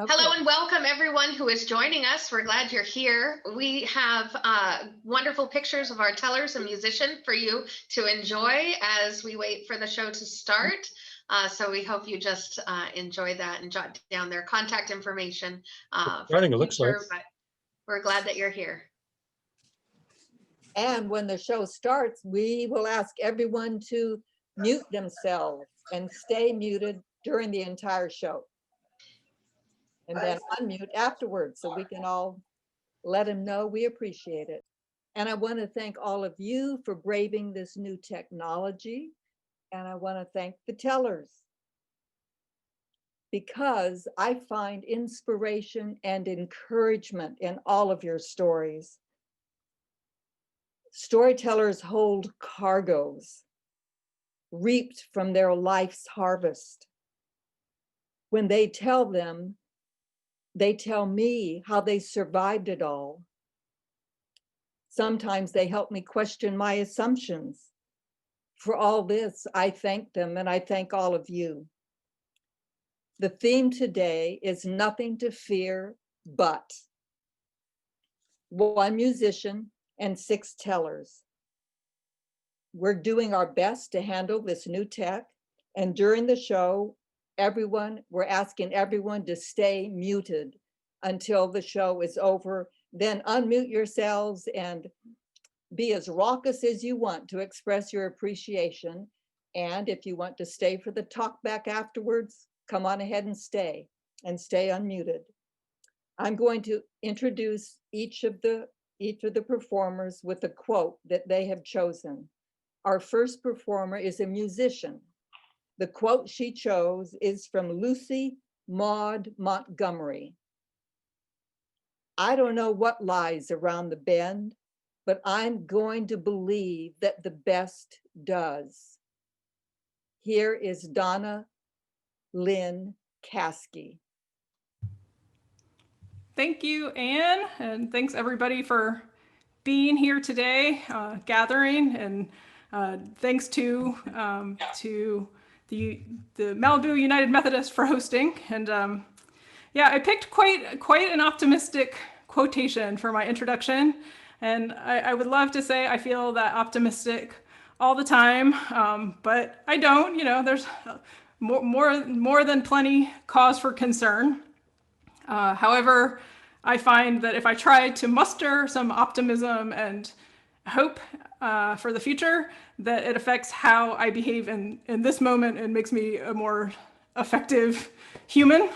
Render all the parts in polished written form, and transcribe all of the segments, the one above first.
Okay. Hello and welcome everyone who is joining us. We're glad you're here. We have wonderful pictures of our tellers and musician for you to enjoy as we wait for the show to start. So we hope you just enjoy that and jot down their contact information for the future, but we're glad that you're here. And when the show starts, we will ask everyone to mute themselves and stay muted during the entire show. And then unmute afterwards so we can all let them know we appreciate it. And I want to thank all of you for braving this new technology. And I want to thank the tellers because I find inspiration and encouragement in all of your stories. Storytellers hold cargoes reaped from their life's harvest. When they tell them, they tell me how they survived it all. Sometimes they help me question my assumptions. For all this, I thank them and I thank all of you. The theme today is nothing to fear but one musician and 6 tellers. We're doing our best to handle this new tech, and during the show, we're asking everyone to stay muted until the show is over. Then unmute yourselves and be as raucous as you want to express your appreciation. And if you want to stay for the talk back afterwards, come on ahead and stay unmuted. I'm going to introduce each of the performers with a quote that they have chosen. Our first performer is a musician. The quote she chose is from Lucy Maud Montgomery. I don't know what lies around the bend, but I'm going to believe that the best does. Here is Donna Lynn Caskey. Thank you, Anne, and thanks everybody for being here today, gathering, and thanks to the Malibu United Methodist for hosting. And yeah, I picked quite an optimistic quotation for my introduction, and I would love to say I feel that optimistic all the time, but I don't. You know, there's more than plenty cause for concern. However, I find that if I try to muster some optimism and hope for the future, that it affects how I behave in this moment and makes me a more effective human,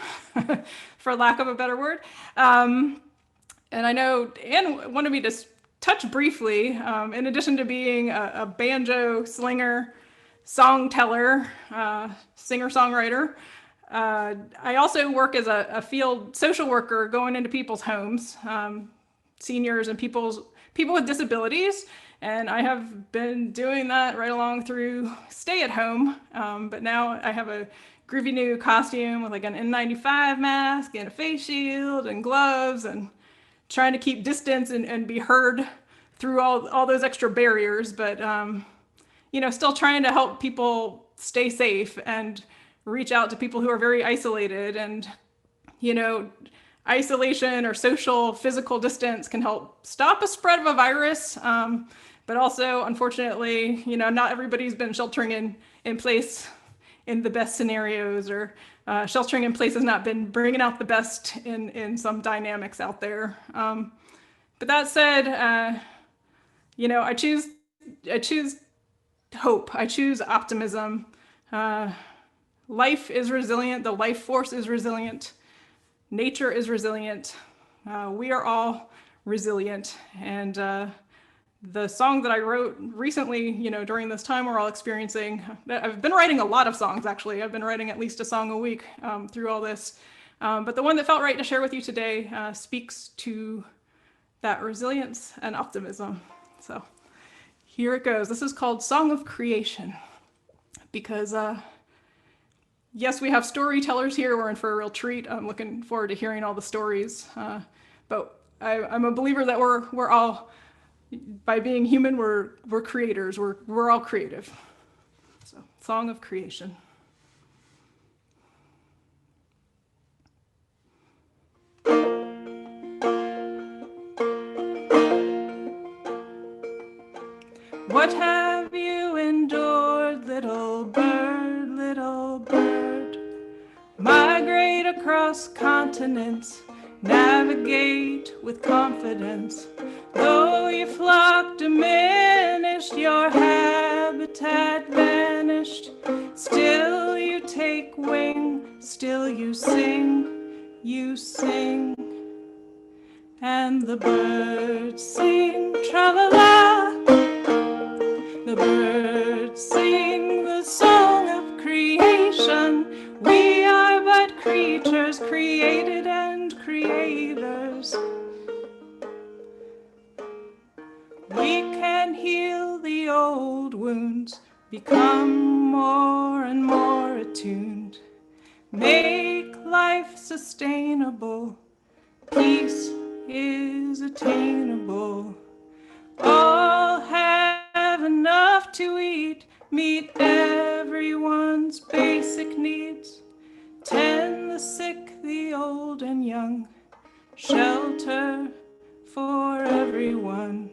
for lack of a better word. And I know Anne wanted me to touch briefly, in addition to being a banjo slinger, song teller, singer-songwriter, I also work as a field social worker going into people's homes, seniors and people with disabilities. And I have been doing that right along through stay at home. But now I have a groovy new costume with like an N95 mask and a face shield and gloves, and trying to keep distance and be heard through all those extra barriers. But, you know, still trying to help people stay safe and reach out to people who are very isolated. And, you know, isolation or social physical distance can help stop a spread of a virus. But also, unfortunately, you know, not everybody's been sheltering in place in the best scenarios, or sheltering in place has not been bringing out the best in some dynamics out there. But that said, you know, I choose hope. I choose optimism. Life is resilient. The life force is resilient. Nature is resilient. We are all resilient. And the song that I wrote recently, you know, during this time we're all experiencing, I've been writing a lot of songs, actually. I've been writing at least a song a week through all this. But the one that felt right to share with you today speaks to that resilience and optimism. So here it goes. This is called Song of Creation, because yes, we have storytellers here. We're in for a real treat. I'm looking forward to hearing all the stories. But I'm a believer that we're all, by being human, we're creators. We're all creative. So, Song of Creation. What have you endured, little bird, little bird? Migrate across continents, navigate with confidence. Though your flock diminished, your habitat vanished, still you take wing, still you sing, you sing. And the birds sing tra-la-la, the birds sing the song of creation. We are but creatures created and creators. We can heal the old wounds, become more and more attuned, make life sustainable, peace is attainable. All have enough to eat, meet everyone's basic needs, tend the sick, the old and young, shelter for everyone.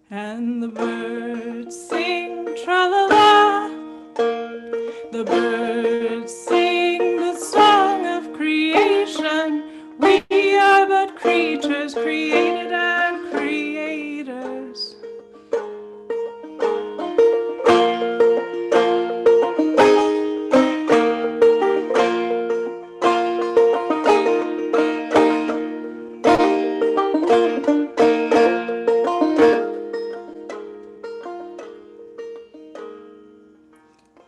And the birds sing tra-la-la, the birds sing the song of creation. We are but creatures created and creators.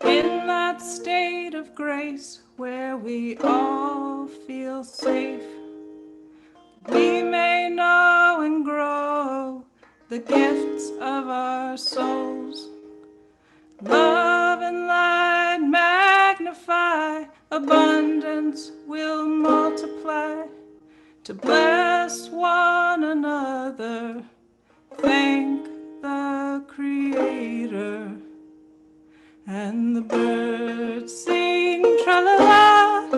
In that state of grace where we all feel safe, we may know and grow the gifts of our souls. Love and light magnify, abundance will multiply. To bless one another, thank the Creator. And the birds sing tra-la-la,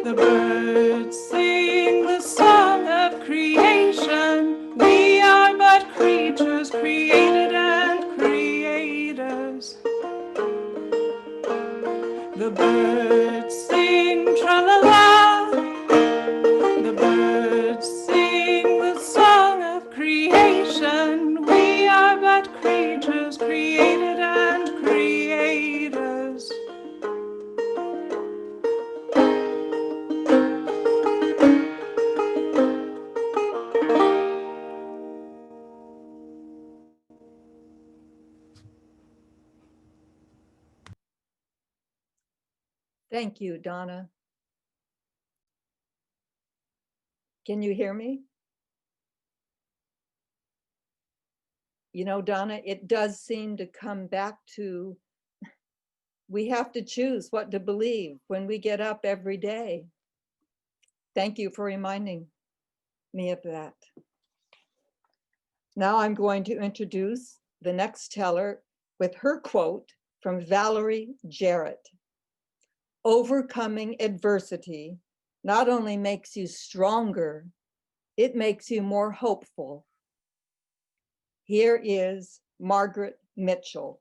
the birds sing the song of creation. We are but creatures created and creators. The birds sing tra-la-la, the birds sing the song of creation. We are but creatures created and creators. Thank you, Donna. Can you hear me? You know, Donna, it does seem to come back to, we have to choose what to believe when we get up every day. Thank you for reminding me of that. Now I'm going to introduce the next teller with her quote from Valerie Jarrett. Overcoming adversity not only makes you stronger, it makes you more hopeful. Here is Margaret Mitchell.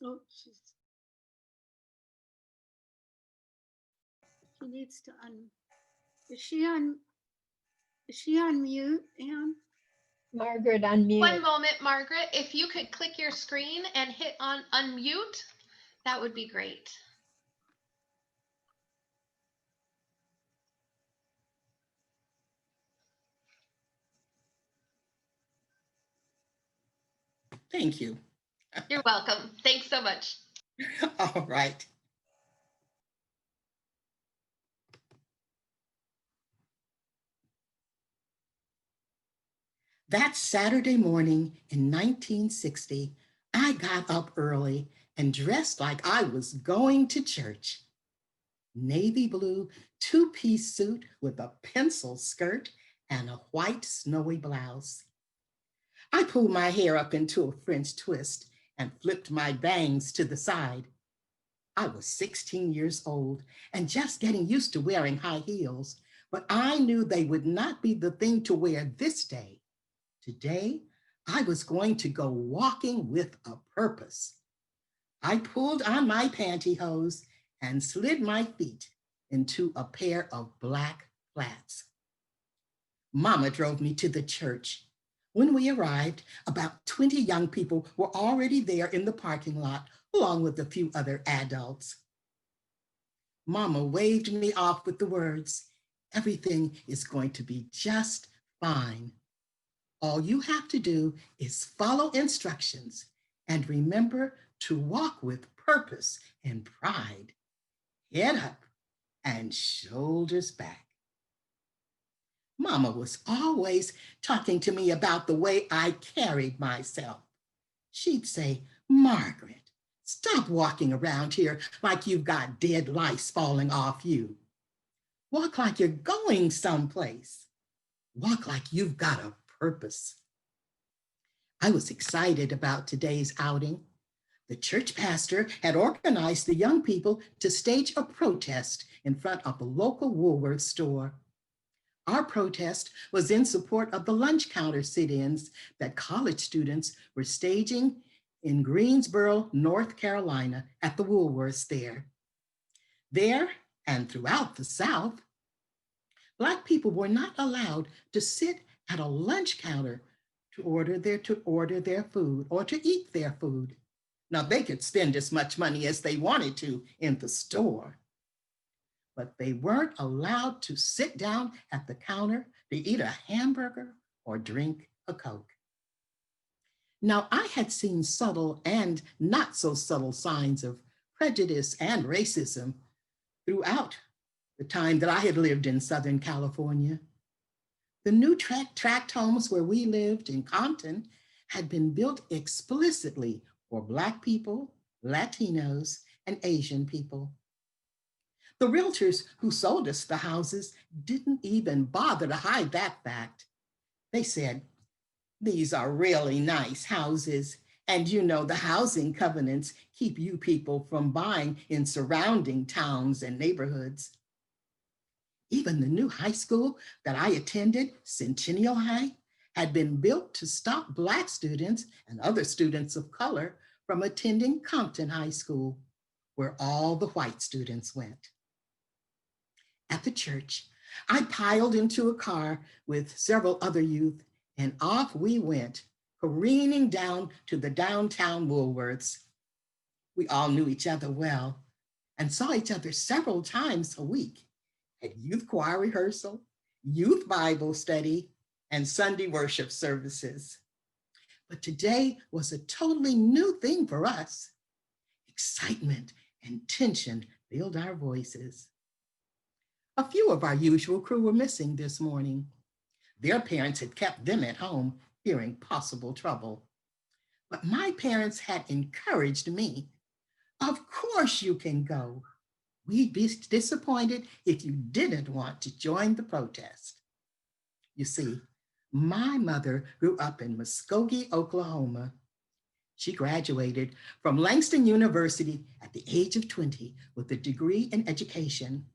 Oh, she needs to is she on mute, Ann? Margaret, unmute. One moment, Margaret. If you could click your screen and hit on unmute, that would be great. Thank you. You're welcome. Thanks so much. All right. That Saturday morning in 1960, I got up early and dressed like I was going to church. Navy blue two-piece suit with a pencil skirt and a white snowy blouse. I pulled my hair up into a French twist and flipped my bangs to the side. I was 16 years old and just getting used to wearing high heels, but I knew they would not be the thing to wear this day. Today, I was going to go walking with a purpose. I pulled on my pantyhose and slid my feet into a pair of black flats. Mama drove me to the church. When we arrived, about 20 young people were already there in the parking lot, along with a few other adults. Mama waved me off with the words, "Everything is going to be just fine. All you have to do is follow instructions and remember to walk with purpose and pride. Head up and shoulders back." Mama was always talking to me about the way I carried myself. She'd say, "Margaret, stop walking around here like you've got dead lice falling off you. Walk like you're going someplace. Walk like you've got a purpose." I was excited about today's outing. The church pastor had organized the young people to stage a protest in front of a local Woolworth store. Our protest was in support of the lunch counter sit-ins that college students were staging in Greensboro, North Carolina at the Woolworths there. There and throughout the South, Black people were not allowed to sit at a lunch counter to order their food or to eat their food. Now, they could spend as much money as they wanted to in the store, but they weren't allowed to sit down at the counter to eat a hamburger or drink a Coke. Now, I had seen subtle and not so subtle signs of prejudice and racism throughout the time that I had lived in Southern California. The new tract homes where we lived in Compton had been built explicitly for Black people, Latinos, and Asian people. The realtors who sold us the houses didn't even bother to hide that fact. They said, "These are really nice houses, and you know the housing covenants keep you people from buying in surrounding towns and neighborhoods." Even the new high school that I attended, Centennial High, had been built to stop Black students and other students of color from attending Compton High School, where all the white students went. At the church, I piled into a car with several other youth, and off we went, careening down to the downtown Woolworths. We all knew each other well and saw each other several times a week at youth choir rehearsal, youth Bible study, and Sunday worship services. But today was a totally new thing for us. Excitement and tension filled our voices. A few of our usual crew were missing this morning. Their parents had kept them at home, fearing possible trouble. But my parents had encouraged me. "Of course you can go. We'd be disappointed if you didn't want to join the protest." You see, my mother grew up in Muskogee, Oklahoma. She graduated from Langston University at the age of 20 with a degree in education.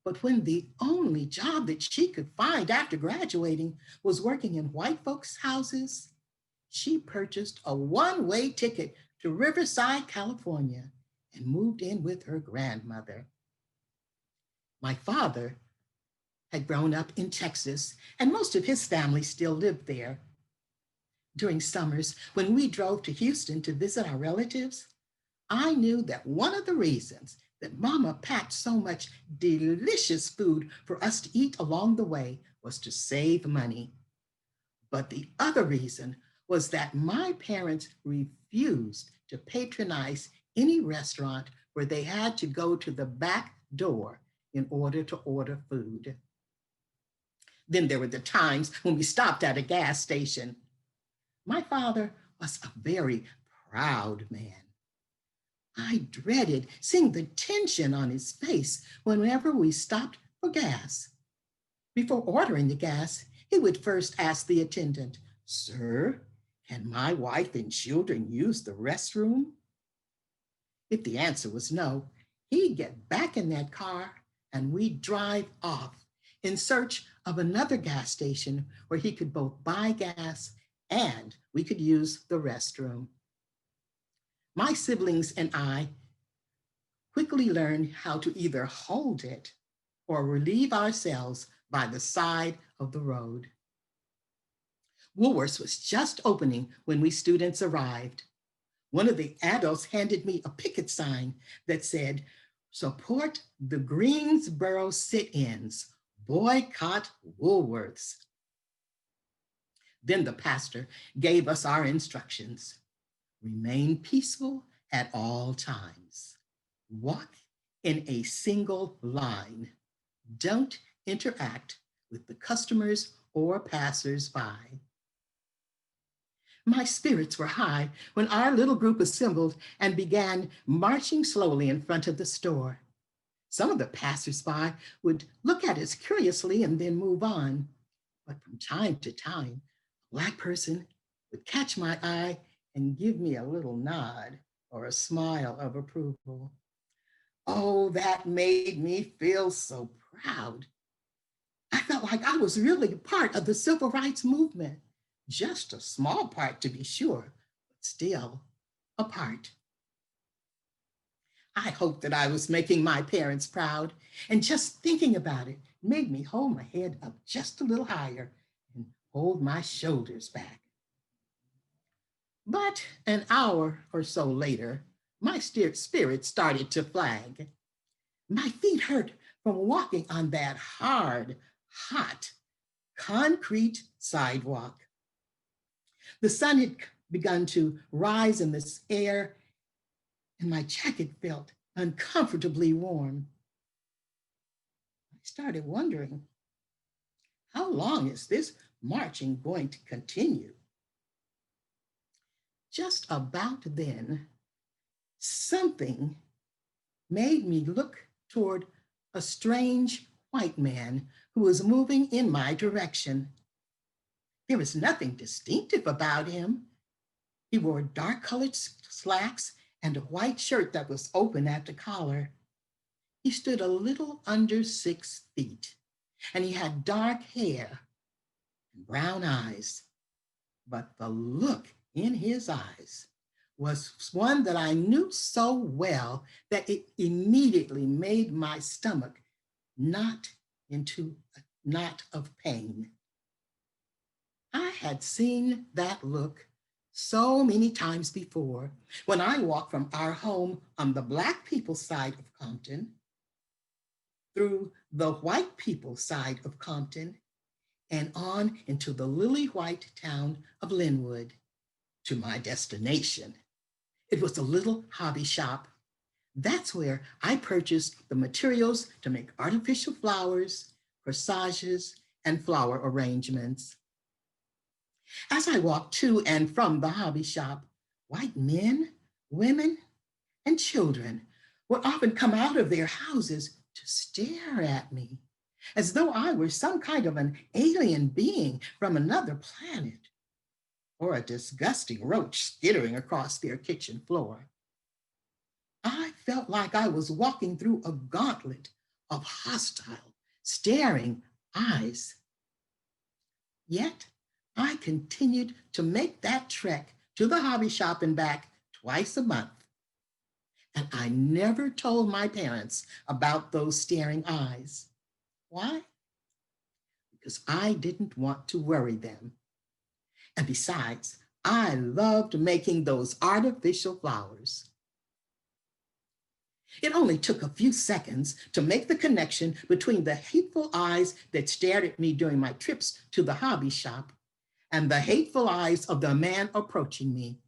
But when the only job that she could find after graduating was working in white folks' houses, she purchased a one-way ticket to Riverside, California, and moved in with her grandmother. My father had grown up in Texas, and most of his family still lived there. During summers, when we drove to Houston to visit our relatives, I knew that one of the reasons that Mama packed so much delicious food for us to eat along the way was to save money. But the other reason was that my parents refused to patronize any restaurant where they had to go to the back door in order to order food. Then there were the times when we stopped at a gas station. My father was a very proud man. I dreaded seeing the tension on his face whenever we stopped for gas. Before ordering the gas, he would first ask the attendant, "Sir, can my wife and children use the restroom?" If the answer was no, he'd get back in that car and we'd drive off in search of another gas station where he could both buy gas and we could use the restroom. My siblings and I quickly learned how to either hold it or relieve ourselves by the side of the road. Woolworth's was just opening when we students arrived. One of the adults handed me a picket sign that said, "Support the Greensboro sit-ins, boycott Woolworths." Then the pastor gave us our instructions. Remain peaceful at all times. Walk in a single line. Don't interact with the customers or passers-by. My spirits were high when our little group assembled and began marching slowly in front of the store. Some of the passers-by would look at us curiously and then move on. But from time to time, a Black person would catch my eye and give me a little nod or a smile of approval. Oh, that made me feel so proud. I felt like I was really part of the civil rights movement. Just a small part, to be sure, but still a part. I hoped that I was making my parents proud, and just thinking about it made me hold my head up just a little higher and hold my shoulders back. But an hour or so later, my spirit started to flag. My feet hurt from walking on that hard, hot, concrete sidewalk. The sun had begun to rise in this air, and my jacket felt uncomfortably warm. I started wondering, how long is this marching going to continue? Just about then, something made me look toward a strange white man who was moving in my direction. There was nothing distinctive about him. He wore dark-colored slacks and a white shirt that was open at the collar. He stood a little under 6 feet, and he had dark hair and brown eyes. But the look in his eyes was one that I knew so well that it immediately made my stomach knot into a knot of pain. I had seen that look so many times before when I walked from our home on the Black people's side of Compton through the white people's side of Compton and on into the lily white town of Linwood to my destination. It was a little hobby shop. That's where I purchased the materials to make artificial flowers, corsages, and flower arrangements. As I walked to and from the hobby shop, white men, women, and children would often come out of their houses to stare at me, as though I were some kind of an alien being from another planet, or a disgusting roach skittering across their kitchen floor. I felt like I was walking through a gauntlet of hostile, staring eyes. Yet, I continued to make that trek to the hobby shop and back twice a month. And I never told my parents about those staring eyes. Why? Because I didn't want to worry them. And besides, I loved making those artificial flowers. It only took a few seconds to make the connection between the hateful eyes that stared at me during my trips to the hobby shop and the hateful eyes of the man approaching me.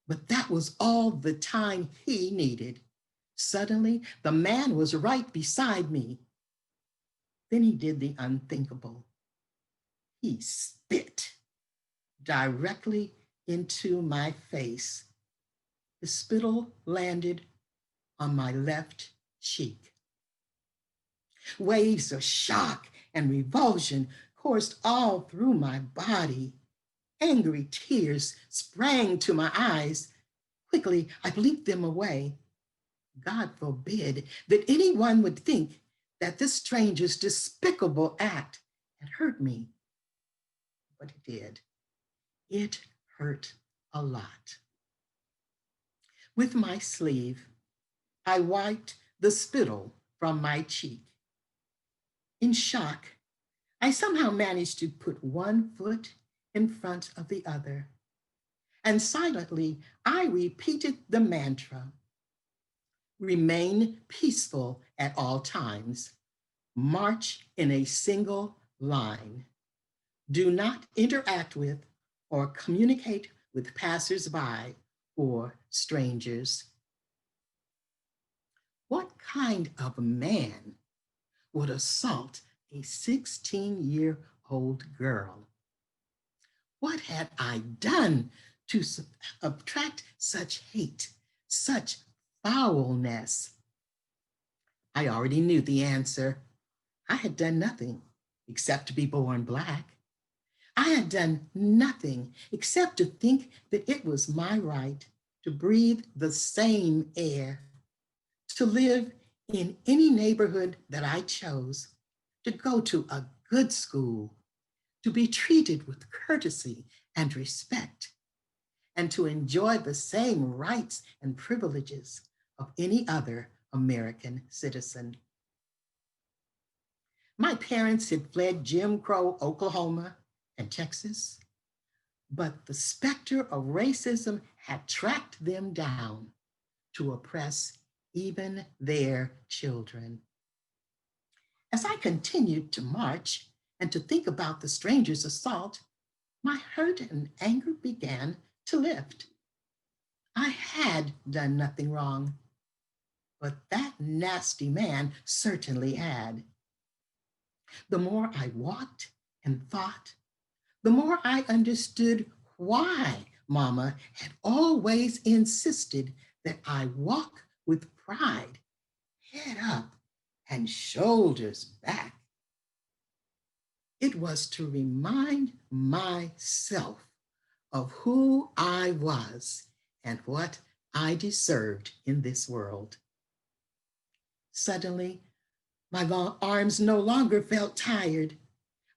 But that was all the time he needed. Suddenly, the man was right beside me. Then he did the unthinkable. He spit directly into my face. The spittle landed on my left cheek. Waves of shock and revulsion coursed all through my body. Angry tears sprang to my eyes. Quickly, I bleeped them away. God forbid that anyone would think that this stranger's despicable act had hurt me. But it did. It hurt a lot. With my sleeve, I wiped the spittle from my cheek. In shock, I somehow managed to put one foot in front of the other, and silently I repeated the mantra: remain peaceful at all times, march in a single line, do not interact with or communicate with passersby or strangers. What kind of man would assault a 16-year-old girl? What had I done to attract such hate, such foulness? I already knew the answer. I had done nothing except to be born Black. I had done nothing except to think that it was my right to breathe the same air, to live in any neighborhood that I chose, to go to a good school, to be treated with courtesy and respect, and to enjoy the same rights and privileges of any other American citizen. My parents had fled Jim Crow, Oklahoma, and Texas, but the specter of racism had tracked them down to oppress even their children. As I continued to march and to think about the stranger's assault, my hurt and anger began to lift. I had done nothing wrong, but that nasty man certainly had. The more I walked and thought, the more I understood why Mama had always insisted that I walk with pride, head up and shoulders back. It was to remind myself of who I was and what I deserved in this world. Suddenly, my arms no longer felt tired.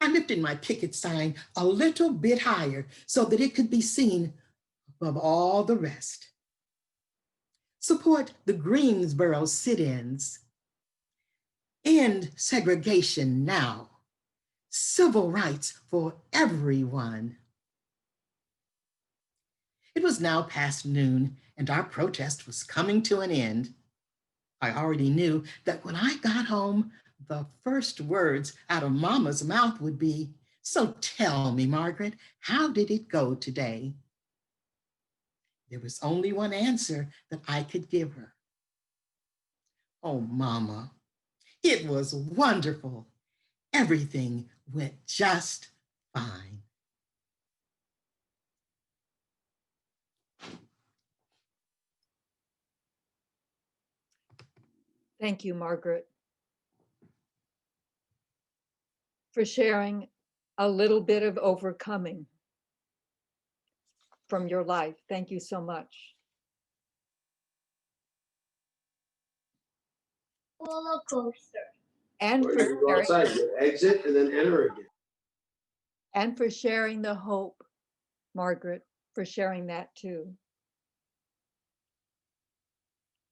I lifted my picket sign a little bit higher so that it could be seen above all the rest. Support the Greensboro sit-ins. End segregation now. Civil rights for everyone. It was now past noon, and our protest was coming to an end. I already knew that when I got home, the first words out of Mama's mouth would be, "So tell me, Margaret, how did it go today?" There was only one answer that I could give her. "Oh, Mama, it was wonderful. Everything went just fine." Thank you, Margaret, for sharing a little bit of overcoming from your life. Thank you so much. Roller coaster. And Or for you go sharing, outside, you exit and then enter again. and for sharing the hope, Margaret, for sharing that too.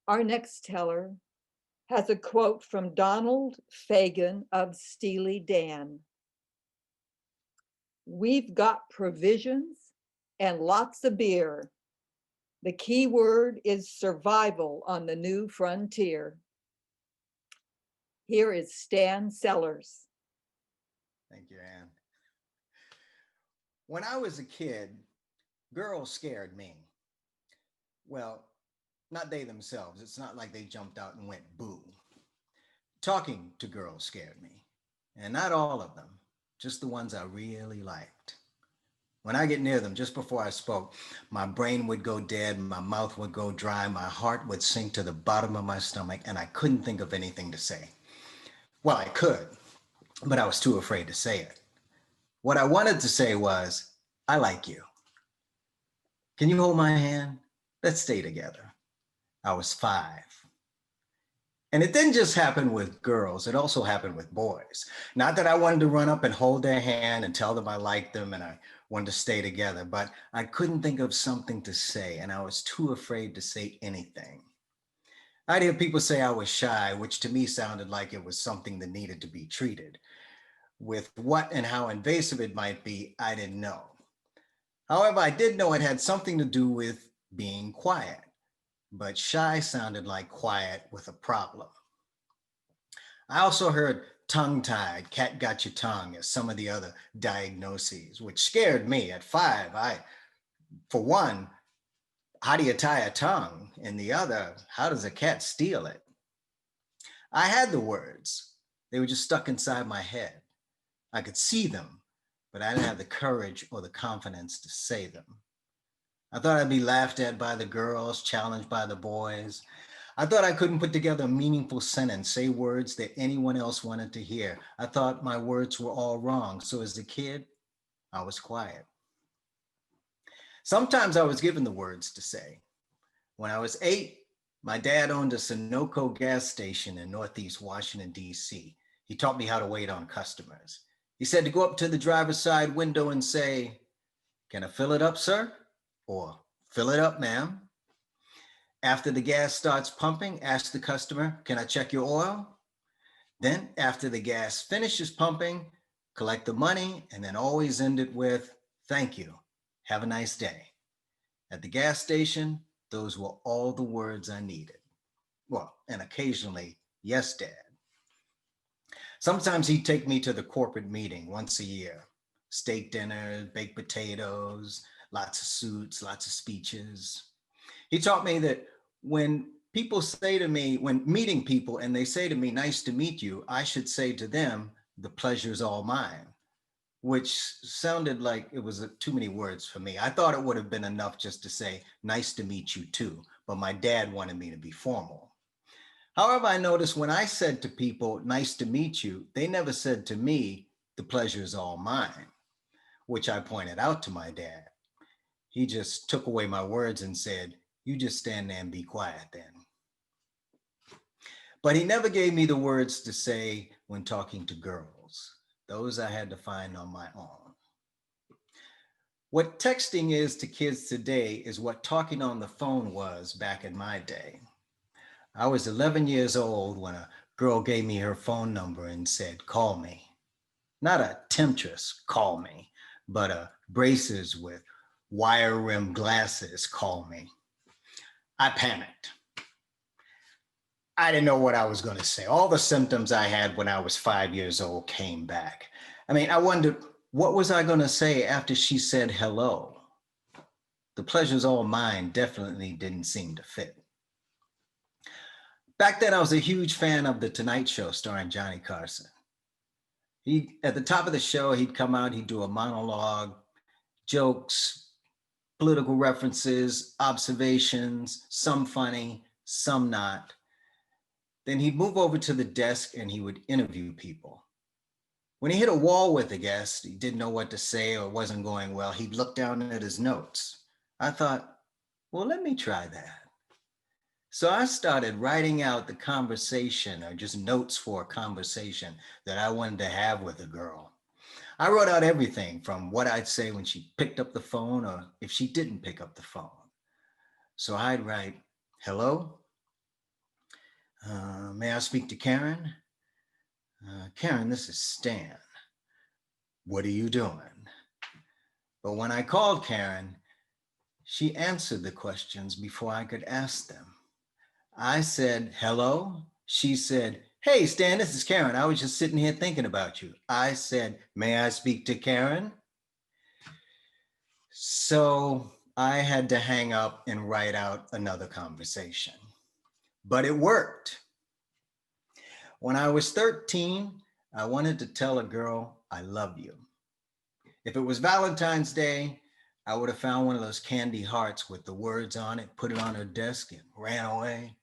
Our next teller has a quote from Donald Fagan of Steely Dan. "We've got provisions and lots of beer. The key word is survival on the new frontier." Here is Stan Sellers. Thank you, Ann. When I was a kid, girls scared me. Well, not they themselves. It's not like they jumped out and went boo. Talking to girls scared me, and not all of them, just the ones I really liked. When I get near them, just before I spoke, my brain would go dead, my mouth would go dry, my heart would sink to the bottom of my stomach, and I couldn't think of anything to say. Well, I could, but I was too afraid to say it. What I wanted to say was, "I like you. Can you hold my hand? let's stay together. I was 5. And it didn't just happen with girls, it also happened with boys. Not that I wanted to run up and hold their hand and tell them I liked them and I wanted to stay together, but I couldn't think of something to say and I was too afraid to say anything. I'd hear people say I was shy, which to me sounded like it was something that needed to be treated. With what and how invasive it might be, I didn't know. However, I did know it had something to do with being quiet, but shy sounded like quiet with a problem. I also heard tongue-tied, cat got your tongue, as some of the other diagnoses, which scared me at 5. For one, how do you tie a tongue? And the other, how does a cat steal it? I had the words. They were just stuck inside my head. I could see them, but I didn't have the courage or the confidence to say them. I thought I'd be laughed at by the girls, challenged by the boys. I thought I couldn't put together a meaningful sentence, say words that anyone else wanted to hear. I thought my words were all wrong. So as a kid, I was quiet. Sometimes I was given the words to say. When I was 8, my dad owned a Sunoco gas station in Northeast Washington, D.C. He taught me how to wait on customers. He said to go up to the driver's side window and say, "Can I fill it up, sir?" Or "Fill it up, ma'am." After the gas starts pumping, ask the customer, "Can I check your oil?" Then after the gas finishes pumping, collect the money and then always end it with, "Thank you. Have a nice day." At the gas station, those were all the words I needed. Well, and occasionally, "Yes, Dad." Sometimes he'd take me to the corporate meeting once a year. Steak dinner, baked potatoes, lots of suits, lots of speeches. He taught me that when meeting people and they say to me, "Nice to meet you," I should say to them, "The pleasure's all mine," which sounded like it was too many words for me. I thought it would have been enough just to say, "Nice to meet you too," but my dad wanted me to be formal. However, I noticed when I said to people, "Nice to meet you," they never said to me, "The pleasure is all mine," which I pointed out to my dad. He just took away my words and said, "You just stand there and be quiet then." But he never gave me the words to say when talking to girls. Those I had to find on my own. What texting is to kids today is what talking on the phone was back in my day. I was 11 years old when a girl gave me her phone number and said, "Call me." Not a temptress, "Call me," but a braces with wire rimmed glasses, "Call me." I panicked. I didn't know what I was going to say. All the symptoms I had when I was 5 years old came back. I wondered, what was I going to say after she said hello? "The pleasure's all mine" definitely didn't seem to fit. Back then, I was a huge fan of The Tonight Show starring Johnny Carson. At the top of the show, he'd come out, he'd do a monologue, jokes, political references, observations, some funny, some not. Then he'd move over to the desk and he would interview people. When he hit a wall with a guest, he didn't know what to say or wasn't going well, he'd look down at his notes. I thought, well, let me try that. So I started writing out the conversation or just notes for a conversation that I wanted to have with a girl. I wrote out everything from what I'd say when she picked up the phone or if she didn't pick up the phone. So I'd write, "Hello? May I speak to Karen? Karen, this is Stan. What are you doing?" But when I called Karen, she answered the questions before I could ask them. I said, "Hello?" She said, "Hey, Stan, this is Karen. I was just sitting here thinking about you." I said, "May I speak to Karen?" So I had to hang up and write out another conversation. But it worked. When I was 13, I wanted to tell a girl, "I love you." If it was Valentine's Day, I would have found one of those candy hearts with the words on it, put it on her desk, and ran away.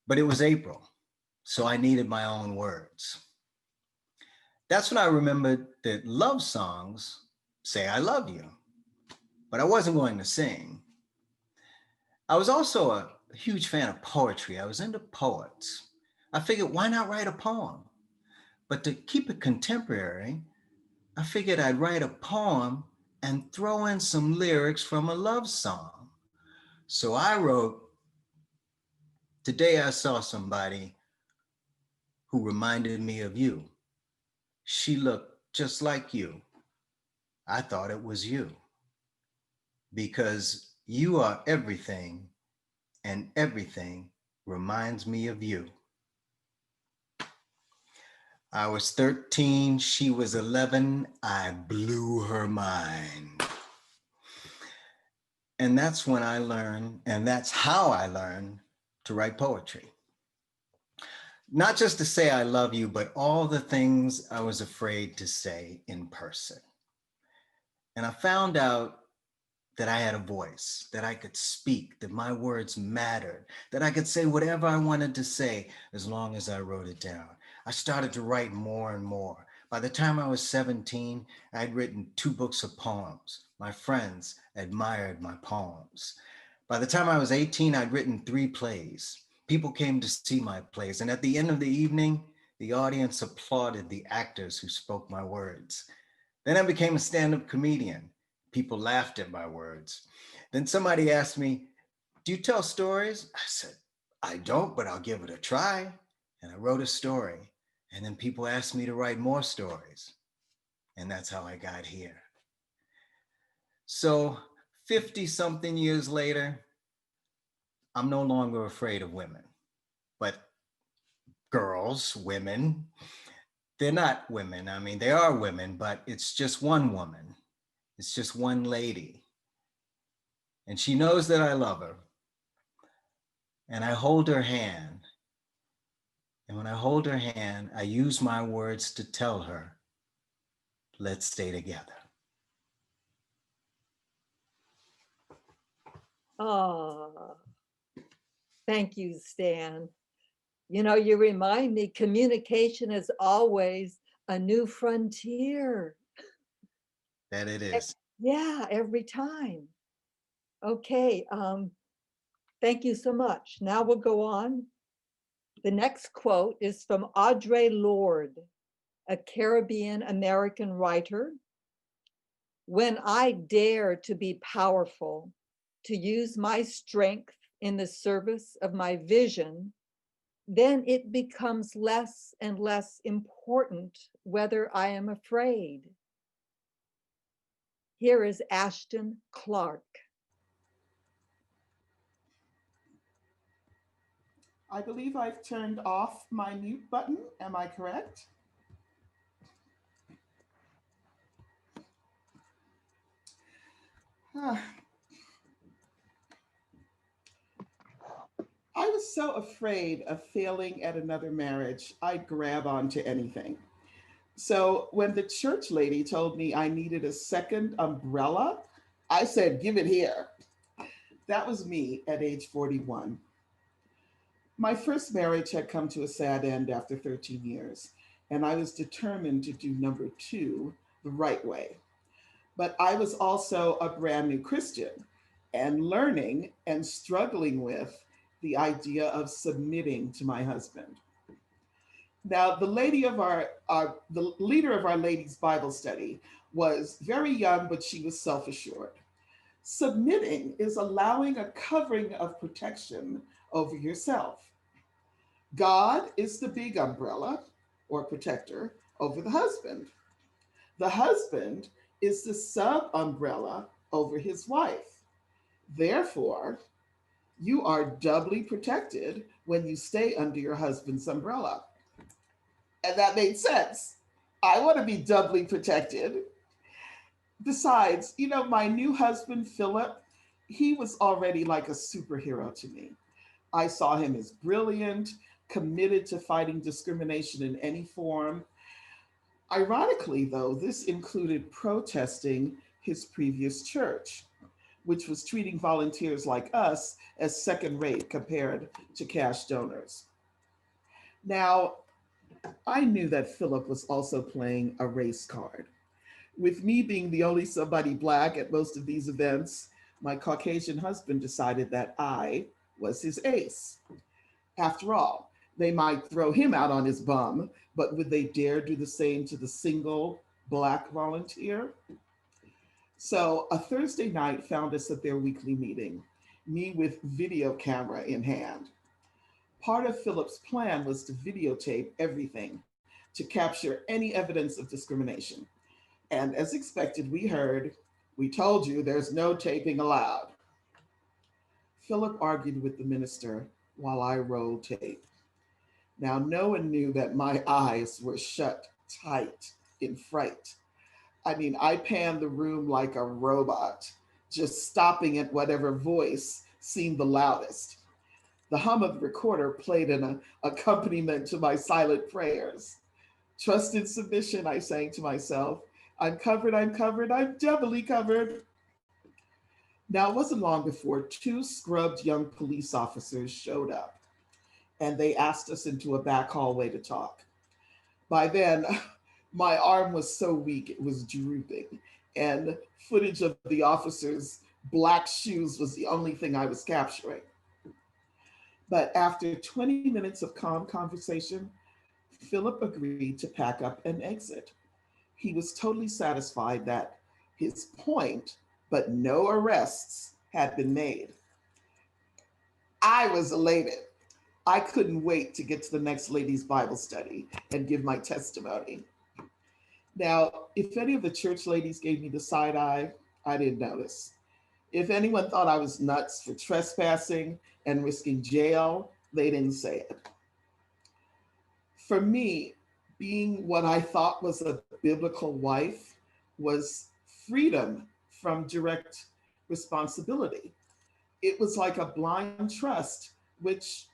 But it was April, so I needed my own words. That's when I remembered that love songs say "I love you," but I wasn't going to sing. I was also a huge fan of poetry. I was into poets. I figured, why not write a poem? But to keep it contemporary, I figured I'd write a poem and throw in some lyrics from a love song. So I wrote, "Today I saw somebody who reminded me of you. She looked just like you. I thought it was you. Because you are everything, and everything reminds me of you." I was 13, she was 11. I blew her mind. And that's when I learned, and that's how I learned to write poetry. Not just to say I love you, but all the things I was afraid to say in person. And I found out that I had a voice, that I could speak, that my words mattered, that I could say whatever I wanted to say as long as I wrote it down. I started to write more and more. By the time I was 17, I'd written 2 books of poems. My friends admired my poems. By the time I was 18, I'd written 3 plays. People came to see my plays, and at the end of the evening, the audience applauded the actors who spoke my words. Then I became a stand-up comedian. People laughed at my words. Then somebody asked me, "Do you tell stories?" I said, "I don't, but I'll give it a try." And I wrote a story. And then people asked me to write more stories. And that's how I got here. So 50 something years later, I'm no longer afraid of women. But girls, women, they're not women. I mean, they are women, but it's just one woman. It's just one lady. And she knows that I love her. And I hold her hand. And when I hold her hand, I use my words to tell her, let's stay together. Oh, thank you, Stan. You know, you remind me, communication is always a new frontier. That it is. Yeah, every time. Okay, thank you so much. Now we'll go on. The next quote is from Audre Lorde, a Caribbean American writer. "When I dare to be powerful, to use my strength in the service of my vision, then it becomes less and less important whether I am afraid." Here is Ashton Clark. I believe I've turned off my mute button. Am I correct? I was so afraid of failing at another marriage, I'd grab onto anything. So when the church lady told me I needed a second umbrella, I said, "Give it here." That was me at age 41. My first marriage had come to a sad end after 13 years, and I was determined to do number 2 the right way. But I was also a brand new Christian and learning and struggling with the idea of submitting to my husband. Now, the leader of our ladies' Bible study was very young, but she was self-assured. Submitting is allowing a covering of protection over yourself. God is the big umbrella or protector over the husband. The husband is the sub umbrella over his wife. Therefore, you are doubly protected when you stay under your husband's umbrella. And that made sense. I want to be doubly protected. Besides, my new husband, Philip, he was already like a superhero to me. I saw him as brilliant, committed to fighting discrimination in any form. Ironically, though, this included protesting his previous church, which was treating volunteers like us as second rate compared to cash donors. Now, I knew that Philip was also playing a race card. With me being the only somebody Black at most of these events, my Caucasian husband decided that I was his ace. After all, they might throw him out on his bum, but would they dare do the same to the single Black volunteer? So a Thursday night found us at their weekly meeting, me with video camera in hand. Part of Philip's plan was to videotape everything to capture any evidence of discrimination. And as expected, we heard, "We told you there's no taping allowed." Philip argued with the minister while I rolled tape. Now, no one knew that my eyes were shut tight in fright. I mean, I panned the room like a robot, just stopping at whatever voice seemed the loudest. The hum of the recorder played an accompaniment to my silent prayers. Trust in submission, I sang to myself. I'm covered, I'm doubly covered. Now, it wasn't long before two scrubbed young police officers showed up, and they asked us into a back hallway to talk. By then, my arm was so weak it was drooping, and footage of the officers' black shoes was the only thing I was capturing. But after 20 minutes of calm conversation, Philip agreed to pack up and exit. He was totally satisfied that his point, but no arrests, had been made. I was elated. I couldn't wait to get to the next ladies' Bible study and give my testimony. Now, if any of the church ladies gave me the side eye, I didn't notice. If anyone thought I was nuts for trespassing and risking jail, they didn't say it. For me, being what I thought was a biblical wife was freedom from direct responsibility. It was like a blind trust, which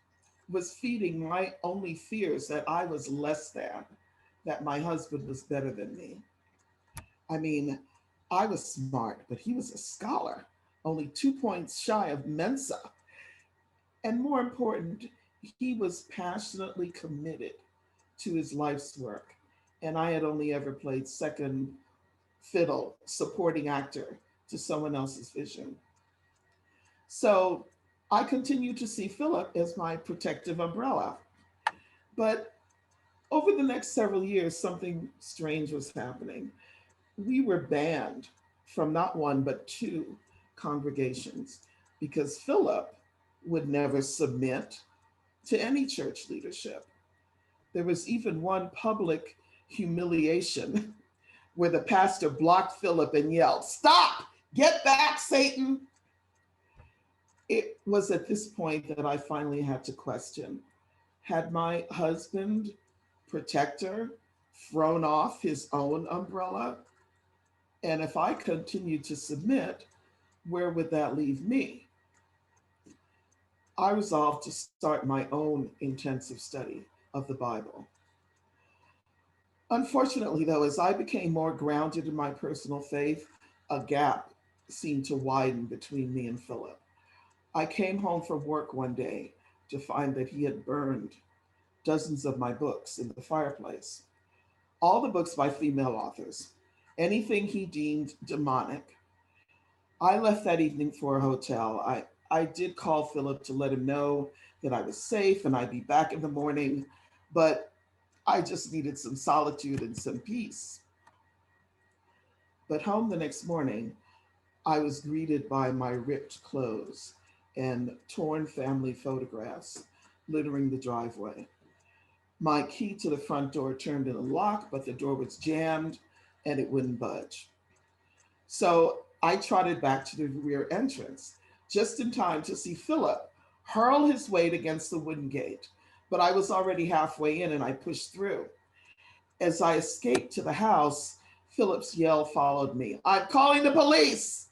was feeding my only fears that I was less than, that my husband was better than me. I mean, I was smart, but he was a scholar, only 2 points shy of Mensa. And more important, he was passionately committed to his life's work. And I had only ever played second fiddle, supporting actor to someone else's vision. So I continued to see Philip as my protective umbrella. But over the next several years, something strange was happening. We were banned from not one, but two congregations because Philip would never submit to any church leadership. There was even one public humiliation where the pastor blocked Philip and yelled, "Stop! Get back, Satan!" It was at this point that I finally had to question, had my husband, protector, thrown off his own umbrella? And if I continued to submit, where would that leave me? I resolved to start my own intensive study of the Bible. Unfortunately, though, as I became more grounded in my personal faith, a gap seemed to widen between me and Philip. I came home from work one day to find that he had burned dozens of my books in the fireplace. All the books by female authors, anything he deemed demonic. I left that evening for a hotel. I did call Philip to let him know that I was safe and I'd be back in the morning, but I just needed some solitude and some peace. But home the next morning, I was greeted by my ripped clothes and torn family photographs littering the driveway. My key to the front door turned in a lock, but the door was jammed and it wouldn't budge. So I trotted back to the rear entrance, just in time to see Philip hurl his weight against the wooden gate, but I was already halfway in and I pushed through. As I escaped to the house, Philip's yell followed me, "I'm calling the police!"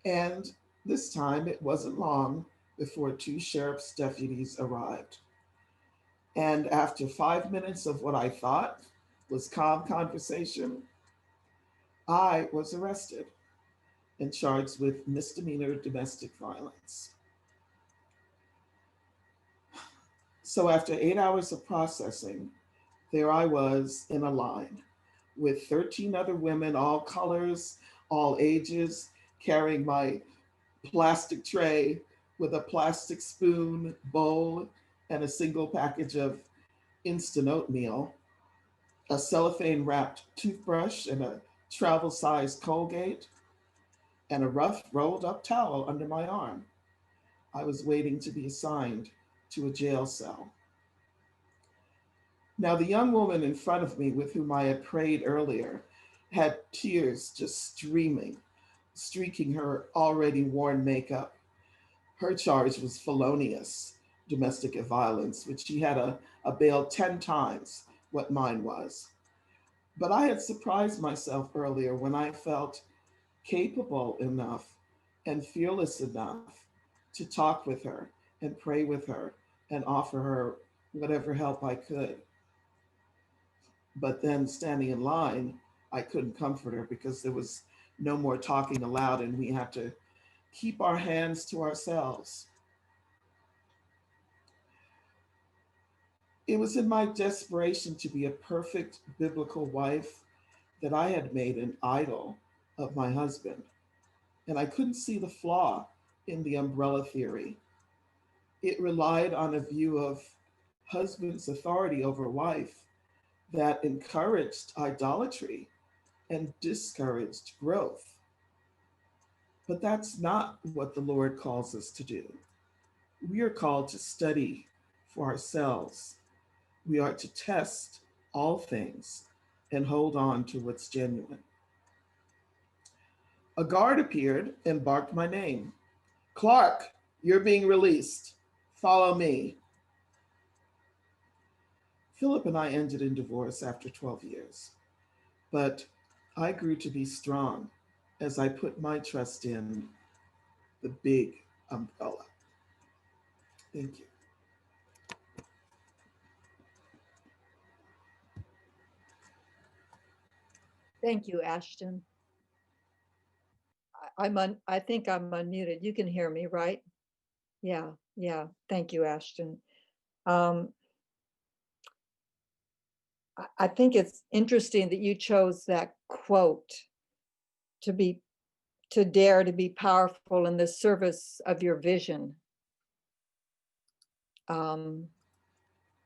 And this time it wasn't long before two sheriff's deputies arrived. And after 5 minutes of what I thought was calm conversation, I was arrested and charged with misdemeanor domestic violence. So after 8 hours of processing, there I was in a line with 13 other women, all colors, all ages, carrying my plastic tray with a plastic spoon, bowl, and a single package of instant oatmeal, a cellophane wrapped toothbrush and a travel sized Colgate, and a rough rolled up towel under my arm. I was waiting to be assigned to a jail cell. Now, the young woman in front of me with whom I had prayed earlier had tears just streaking her already worn makeup. Her charge was felonious domestic violence, which she had a bail 10 times what mine was. But I had surprised myself earlier when I felt capable enough and fearless enough to talk with her and pray with her and offer her whatever help I could. But then standing in line, I couldn't comfort her because there was no more talking aloud and we had to keep our hands to ourselves. It was in my desperation to be a perfect biblical wife that I had made an idol of my husband. And I couldn't see the flaw in the umbrella theory. It relied on a view of husband's authority over wife that encouraged idolatry and discouraged growth. But that's not what the Lord calls us to do. We are called to study for ourselves. We are to test all things and hold on to what's genuine. A guard appeared and barked my name. "Clark, you're being released. Follow me." Philip and I ended in divorce after 12 years, but I grew to be strong as I put my trust in the big umbrella. Thank you. Thank you, Ashton. I think I'm unmuted. You can hear me, right? Yeah. Thank you, Ashton. I think it's interesting that you chose that quote to dare to be powerful in the service of your vision.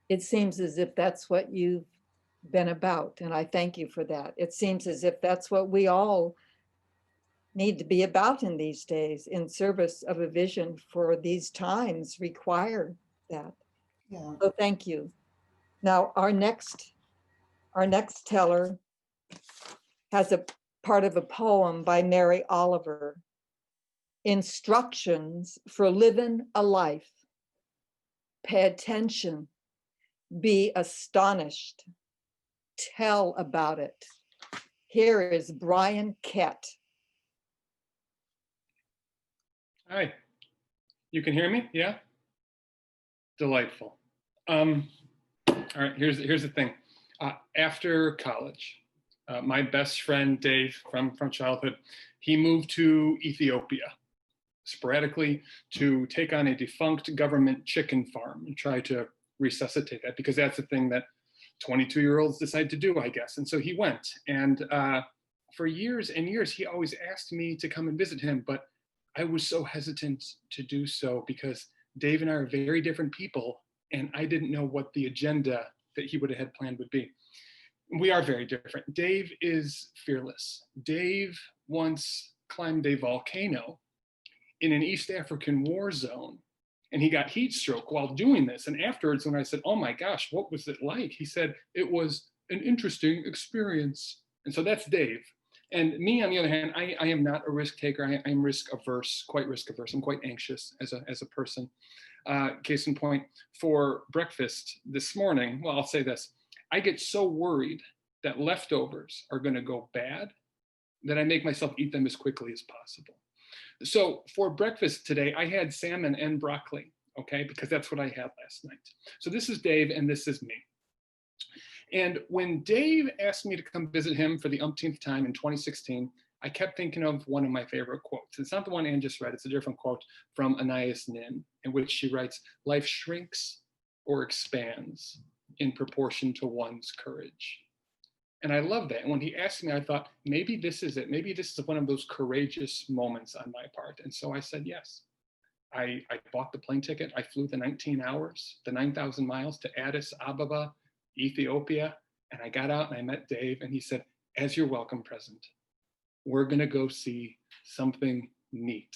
It seems as if that's what you've been about, and I thank you for that. It seems as if that's what we all need to be about in these days, in service of a vision for these times require that. Yeah. So thank you. Now our next teller has a part of a poem by Mary Oliver, Instructions for Living a Life. Pay attention, be astonished, tell about it. Here is Brian Kett. Hi, you can hear me? Yeah? Delightful. All right, here's the thing. After college, my best friend Dave from childhood, he moved to Ethiopia sporadically to take on a defunct government chicken farm and try to resuscitate that, because that's the thing that 22-year-olds decide to do, I guess. And so he went, and for years and years, he always asked me to come and visit him, but I was so hesitant to do so because Dave and I are very different people, and I didn't know what the agenda that he would have had planned would be. We are very different. Dave is fearless. Dave once climbed a volcano in an East African war zone, and he got heat stroke while doing this. And afterwards, when I said, "Oh my gosh, what was it like?" he said, "It was an interesting experience." And so that's Dave. And me, on the other hand, I am not a risk taker. I am risk averse, quite risk averse. I'm quite anxious as a person. Case in point, for breakfast this morning, well, I'll say this. I get so worried that leftovers are going to go bad that I make myself eat them as quickly as possible. So for breakfast today, I had salmon and broccoli, okay, because that's what I had last night. So this is Dave and this is me. And when Dave asked me to come visit him for the umpteenth time in 2016, I kept thinking of one of my favorite quotes. It's not the one Ann just read, it's a different quote from Anais Nin, in which she writes, "Life shrinks or expands in proportion to one's courage." And I love that. And when he asked me, I thought, maybe this is it. Maybe this is one of those courageous moments on my part. And so I said yes. I bought the plane ticket. I flew the 19 hours, the 9,000 miles to Addis Ababa, Ethiopia. And I got out and I met Dave, and he said, as your welcome present, we're going to go see something neat.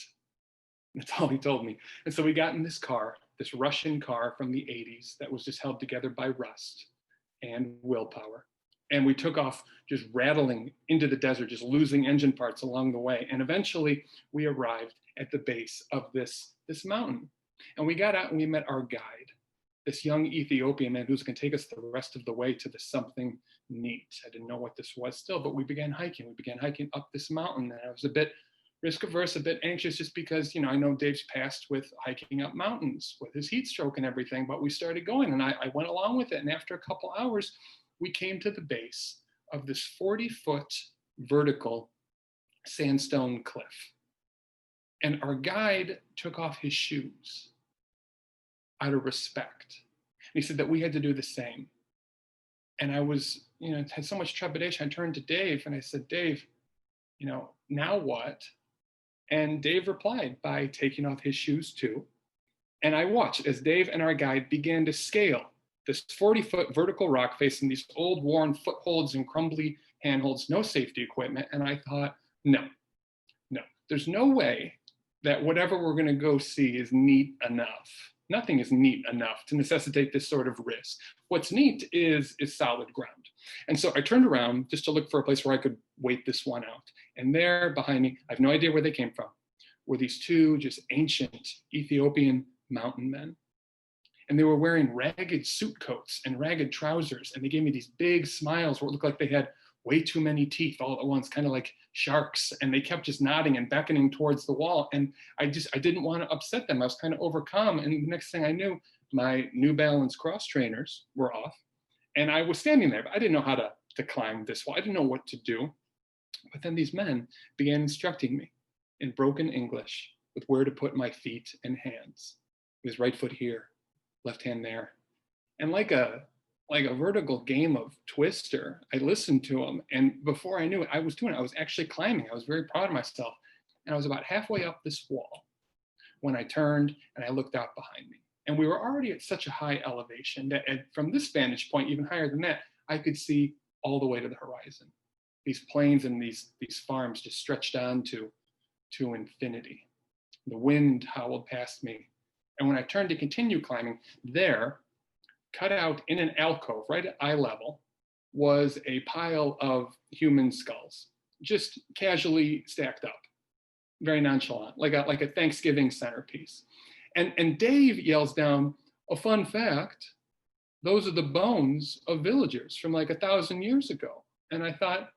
That's all he told me. And so we got in this car, this Russian car from the 80s that was just held together by rust and willpower. And we took off just rattling into the desert, just losing engine parts along the way. And eventually we arrived at the base of this mountain. And we got out and we met our guide, this young Ethiopian man who's going to take us the rest of the way to this something neat. I didn't know what this was still, but we began hiking. We began hiking up this mountain. And I was a bit risk averse, a bit anxious, just because, I know Dave's past with hiking up mountains with his heat stroke and everything, but we started going and I went along with it. And after a couple hours, we came to the base of this 40-foot vertical sandstone cliff. And our guide took off his shoes out of respect. And he said that we had to do the same. And I was, had so much trepidation. I turned to Dave and I said, Dave, now what? And Dave replied by taking off his shoes too. And I watched as Dave and our guide began to scale this 40-foot vertical rock facing these old worn footholds and crumbly handholds, no safety equipment. And I thought, no, there's no way that whatever we're going to go see is neat enough. Nothing is neat enough to necessitate this sort of risk. What's neat is solid ground. And so I turned around just to look for a place where I could wait this one out. And there behind me, I have no idea where they came from, were these two just ancient Ethiopian mountain men. And they were wearing ragged suit coats and ragged trousers. And they gave me these big smiles where it looked like they had way too many teeth all at once, kind of like sharks. And they kept just nodding and beckoning towards the wall. And I didn't want to upset them. I was kind of overcome. And the next thing I knew, my New Balance cross trainers were off. And I was standing there, but I didn't know how to climb this wall. I didn't know what to do. But then these men began instructing me in broken English with where to put my feet and hands. It was right foot here, left hand there. And like a vertical game of Twister, I listened to them. And before I knew it, I was actually climbing. I was very proud of myself. And I was about halfway up this wall when I turned and I looked out behind me. And we were already at such a high elevation that from this vantage point, even higher than that, I could see all the way to the horizon. These plains and these farms just stretched on to infinity. The wind howled past me. And when I turned to continue climbing, there, cut out in an alcove right at eye level, was a pile of human skulls, just casually stacked up, very nonchalant, like a Thanksgiving centerpiece. And Dave yells down, a fun fact, those are the bones of villagers from like 1,000 years ago. And I thought,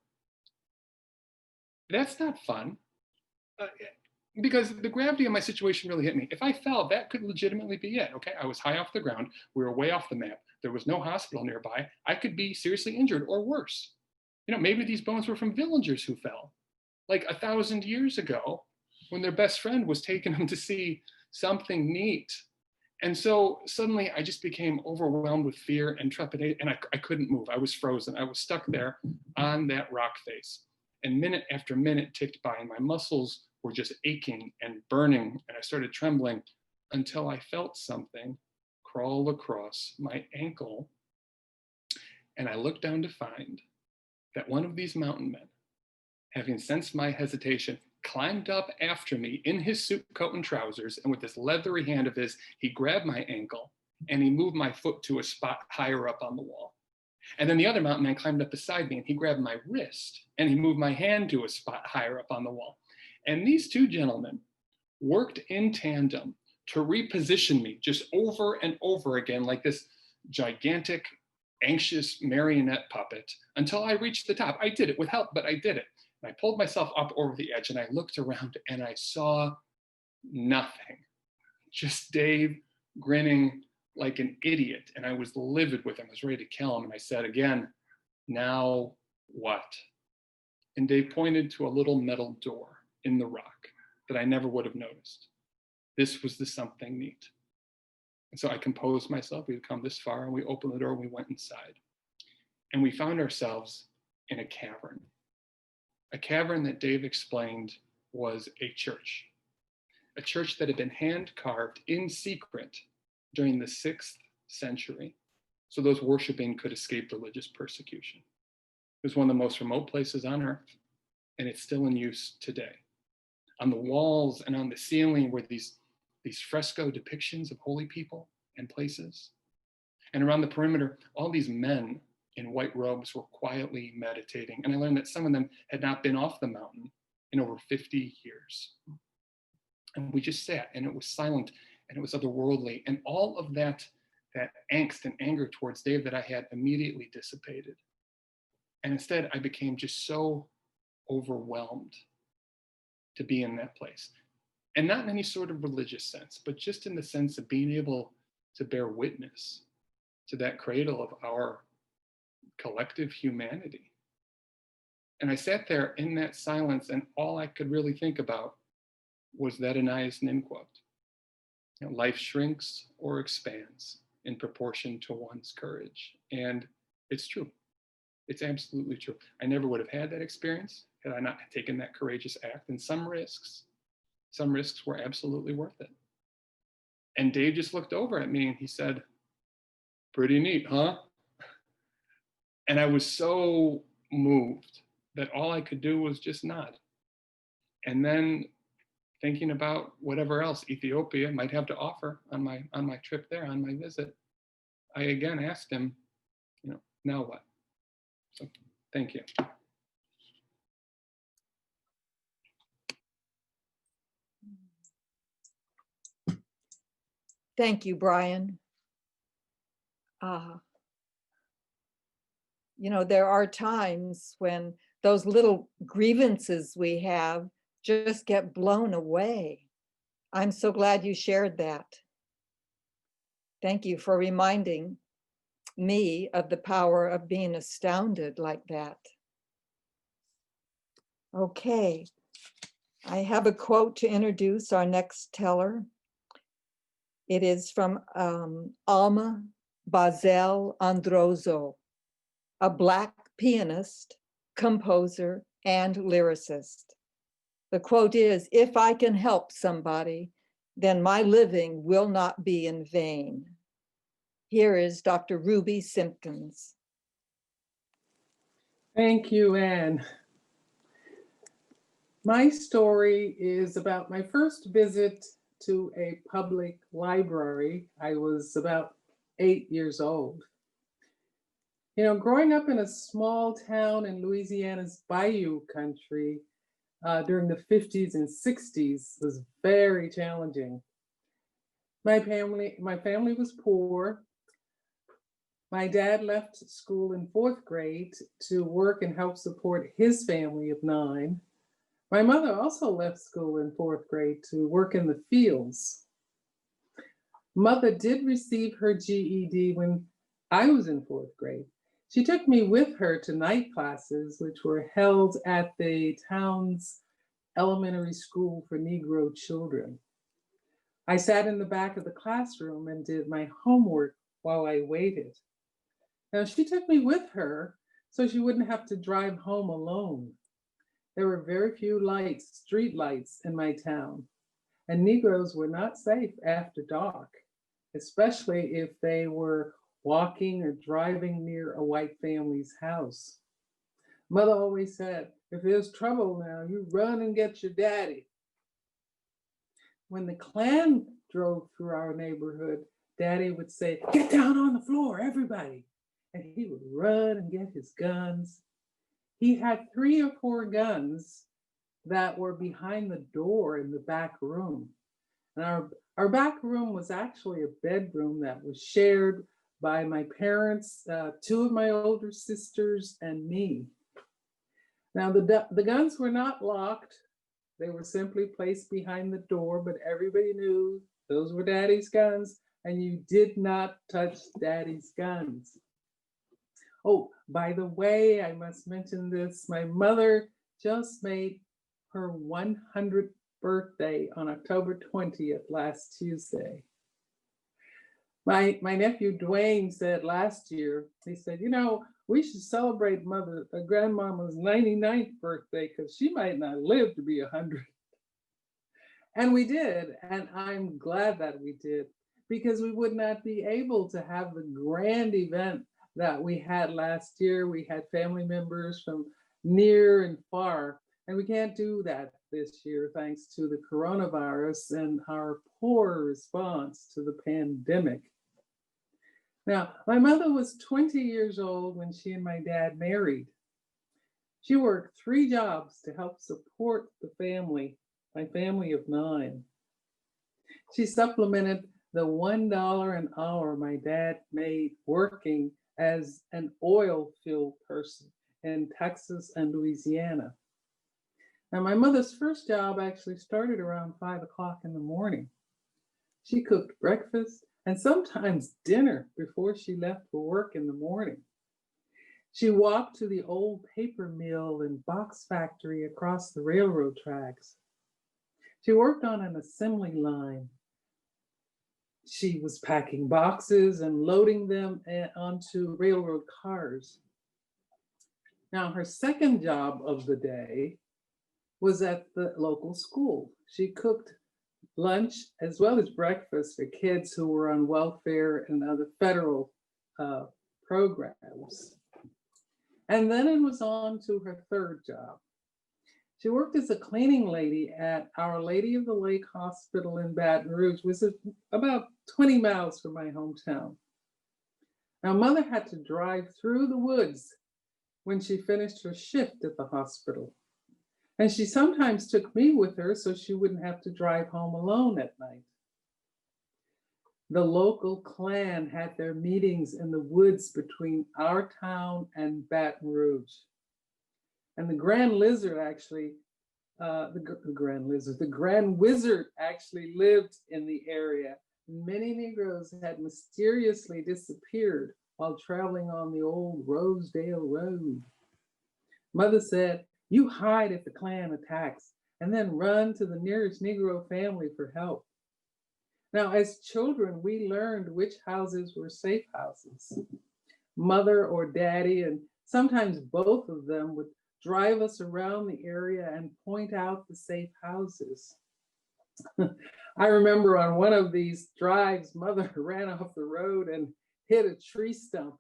that's not fun. Because the gravity of my situation really hit me. If I fell, that could legitimately be it, okay? I was high off the ground. We were way off the map. There was no hospital nearby. I could be seriously injured or worse. Maybe these bones were from villagers who fell like 1,000 years ago when their best friend was taking them to see something neat. And so suddenly I just became overwhelmed with fear and trepidation, and I couldn't move. I was frozen. I was stuck there on that rock face. And minute after minute ticked by, and my muscles were just aching and burning, and I started trembling until I felt something crawl across my ankle. And I looked down to find that one of these mountain men, having sensed my hesitation, climbed up after me in his suit coat and trousers, and with this leathery hand of his, he grabbed my ankle and he moved my foot to a spot higher up on the wall. And then the other mountain man climbed up beside me and he grabbed my wrist and he moved my hand to a spot higher up on the wall. And these two gentlemen worked in tandem to reposition me just over and over again, like this gigantic, anxious marionette puppet, until I reached the top. I did it with help, but I did it. And I pulled myself up over the edge and I looked around and I saw nothing. Just Dave grinning like an idiot. And I was livid with him. I was ready to kill him. And I said again, now what? And Dave pointed to a little metal door in the rock that I never would have noticed. This was the something neat. And so I composed myself. We had come this far and we opened the door and we went inside. And we found ourselves in a cavern that Dave explained was a church that had been hand carved in secret during the 6th century, so those worshiping could escape religious persecution. It was one of the most remote places on earth, and it's still in use today. On the walls and on the ceiling were these fresco depictions of holy people and places. And around the perimeter, all these men in white robes were quietly meditating. And I learned that some of them had not been off the mountain in over 50 years. And we just sat, and it was silent, and it was otherworldly. And all of that angst and anger towards Dave that I had immediately dissipated. And instead, I became just so overwhelmed to be in that place. And not in any sort of religious sense, but just in the sense of being able to bear witness to that cradle of our collective humanity. And I sat there in that silence, and all I could really think about was that Anais Nin quote. You know, life shrinks or expands in proportion to one's courage. And it's true. It's absolutely true. I never would have had that experience had I not taken that courageous act. And some risks were absolutely worth it. And Dave just looked over at me and he said, "Pretty neat, huh?" And I was so moved that all I could do was just nod. And then thinking about whatever else Ethiopia might have to offer on my trip there, on my visit, I again asked him, now what? So thank you. Thank you, Brian. There are times when those little grievances we have just get blown away. I'm so glad you shared that. Thank you for reminding me of the power of being astounded like that. Okay, I have a quote to introduce our next teller. It is from Alma Bazel Androzo, a Black pianist, composer, and lyricist. The quote is, "If I can help somebody, then my living will not be in vain." Here is Dr. Ruby Simpkins. Thank you, Ann. My story is about my first visit to a public library. I was about 8 years old. Growing up in a small town in Louisiana's Bayou country during the 50s and 60s was very challenging. My family was poor. My dad left school in 4th grade to work and help support his family of 9. My mother also left school in 4th grade to work in the fields. Mother did receive her GED when I was in 4th grade. She took me with her to night classes, which were held at the town's elementary school for Negro children. I sat in the back of the classroom and did my homework while I waited. Now, she took me with her so she wouldn't have to drive home alone. There were very few street lights in my town, and Negroes were not safe after dark, especially if they were walking or driving near a white family's house. Mother always said, "If there's trouble now, you run and get your daddy." When the Klan drove through our neighborhood, Daddy would say, "Get down on the floor, everybody." And he would run and get his guns. He had 3 or 4 guns that were behind the door in the back room. And our back room was actually a bedroom that was shared by my parents, 2 of my older sisters, and me. Now, the guns were not locked. They were simply placed behind the door, but everybody knew those were Daddy's guns, and you did not touch Daddy's guns. Oh, by the way, I must mention this. My mother just made her 100th birthday on October 20th, last Tuesday. My nephew Dwayne said last year, he said, you know, we should celebrate grandmama's 99th birthday because she might not live to be 100. And we did, and I'm glad that we did, because we would not be able to have the grand event that we had last year. We had family members from near and far, and we can't do that this year thanks to the coronavirus and our poor response to the pandemic. Now, my mother was 20 years old when she and my dad married. She worked 3 jobs to help support the family, my family of 9. She supplemented the $1 an hour my dad made working as an oil field person in Texas and Louisiana. Now, my mother's first job actually started around 5 o'clock in the morning. She cooked breakfast and sometimes dinner before she left for work in the morning. She walked to the old paper mill and box factory across the railroad tracks. She worked on an assembly line. She was packing boxes and loading them onto railroad cars. Now, her second job of the day was at the local school. She cooked lunch as well as breakfast for kids who were on welfare and other federal programs. And then it was on to her third job. She worked as a cleaning lady at Our Lady of the Lake Hospital in Baton Rouge, which is about 20 miles from my hometown. Now, Mother had to drive through the woods when she finished her shift at the hospital. And she sometimes took me with her so she wouldn't have to drive home alone at night. The local clan had their meetings in the woods between our town and Baton Rouge. And the Grand Lizard actually, the Grand Wizard actually lived in the area. Many Negroes had mysteriously disappeared while traveling on the old Rosedale Road. Mother said, you hide if the Klan attacks and then run to the nearest Negro family for help. Now, as children, we learned which houses were safe houses. Mother or daddy, and sometimes both of them, would drive us around the area and point out the safe houses. I remember on one of these drives, Mother ran off the road and hit a tree stump.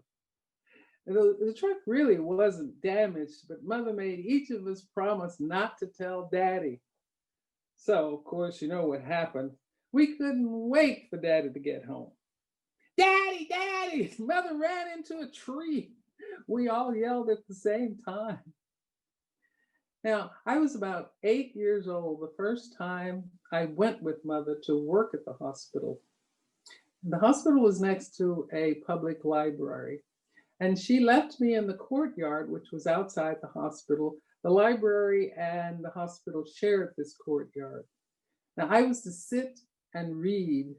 The truck really wasn't damaged, but Mother made each of us promise not to tell Daddy. So, of course, you know what happened. We couldn't wait for Daddy to get home. Daddy, Daddy, Mother ran into a tree. We all yelled at the same time. Now, I was about 8 years old the first time I went with Mother to work at the hospital. The hospital was next to a public library, and she left me in the courtyard, which was outside the hospital. The library and the hospital shared this courtyard. Now, I was to sit and read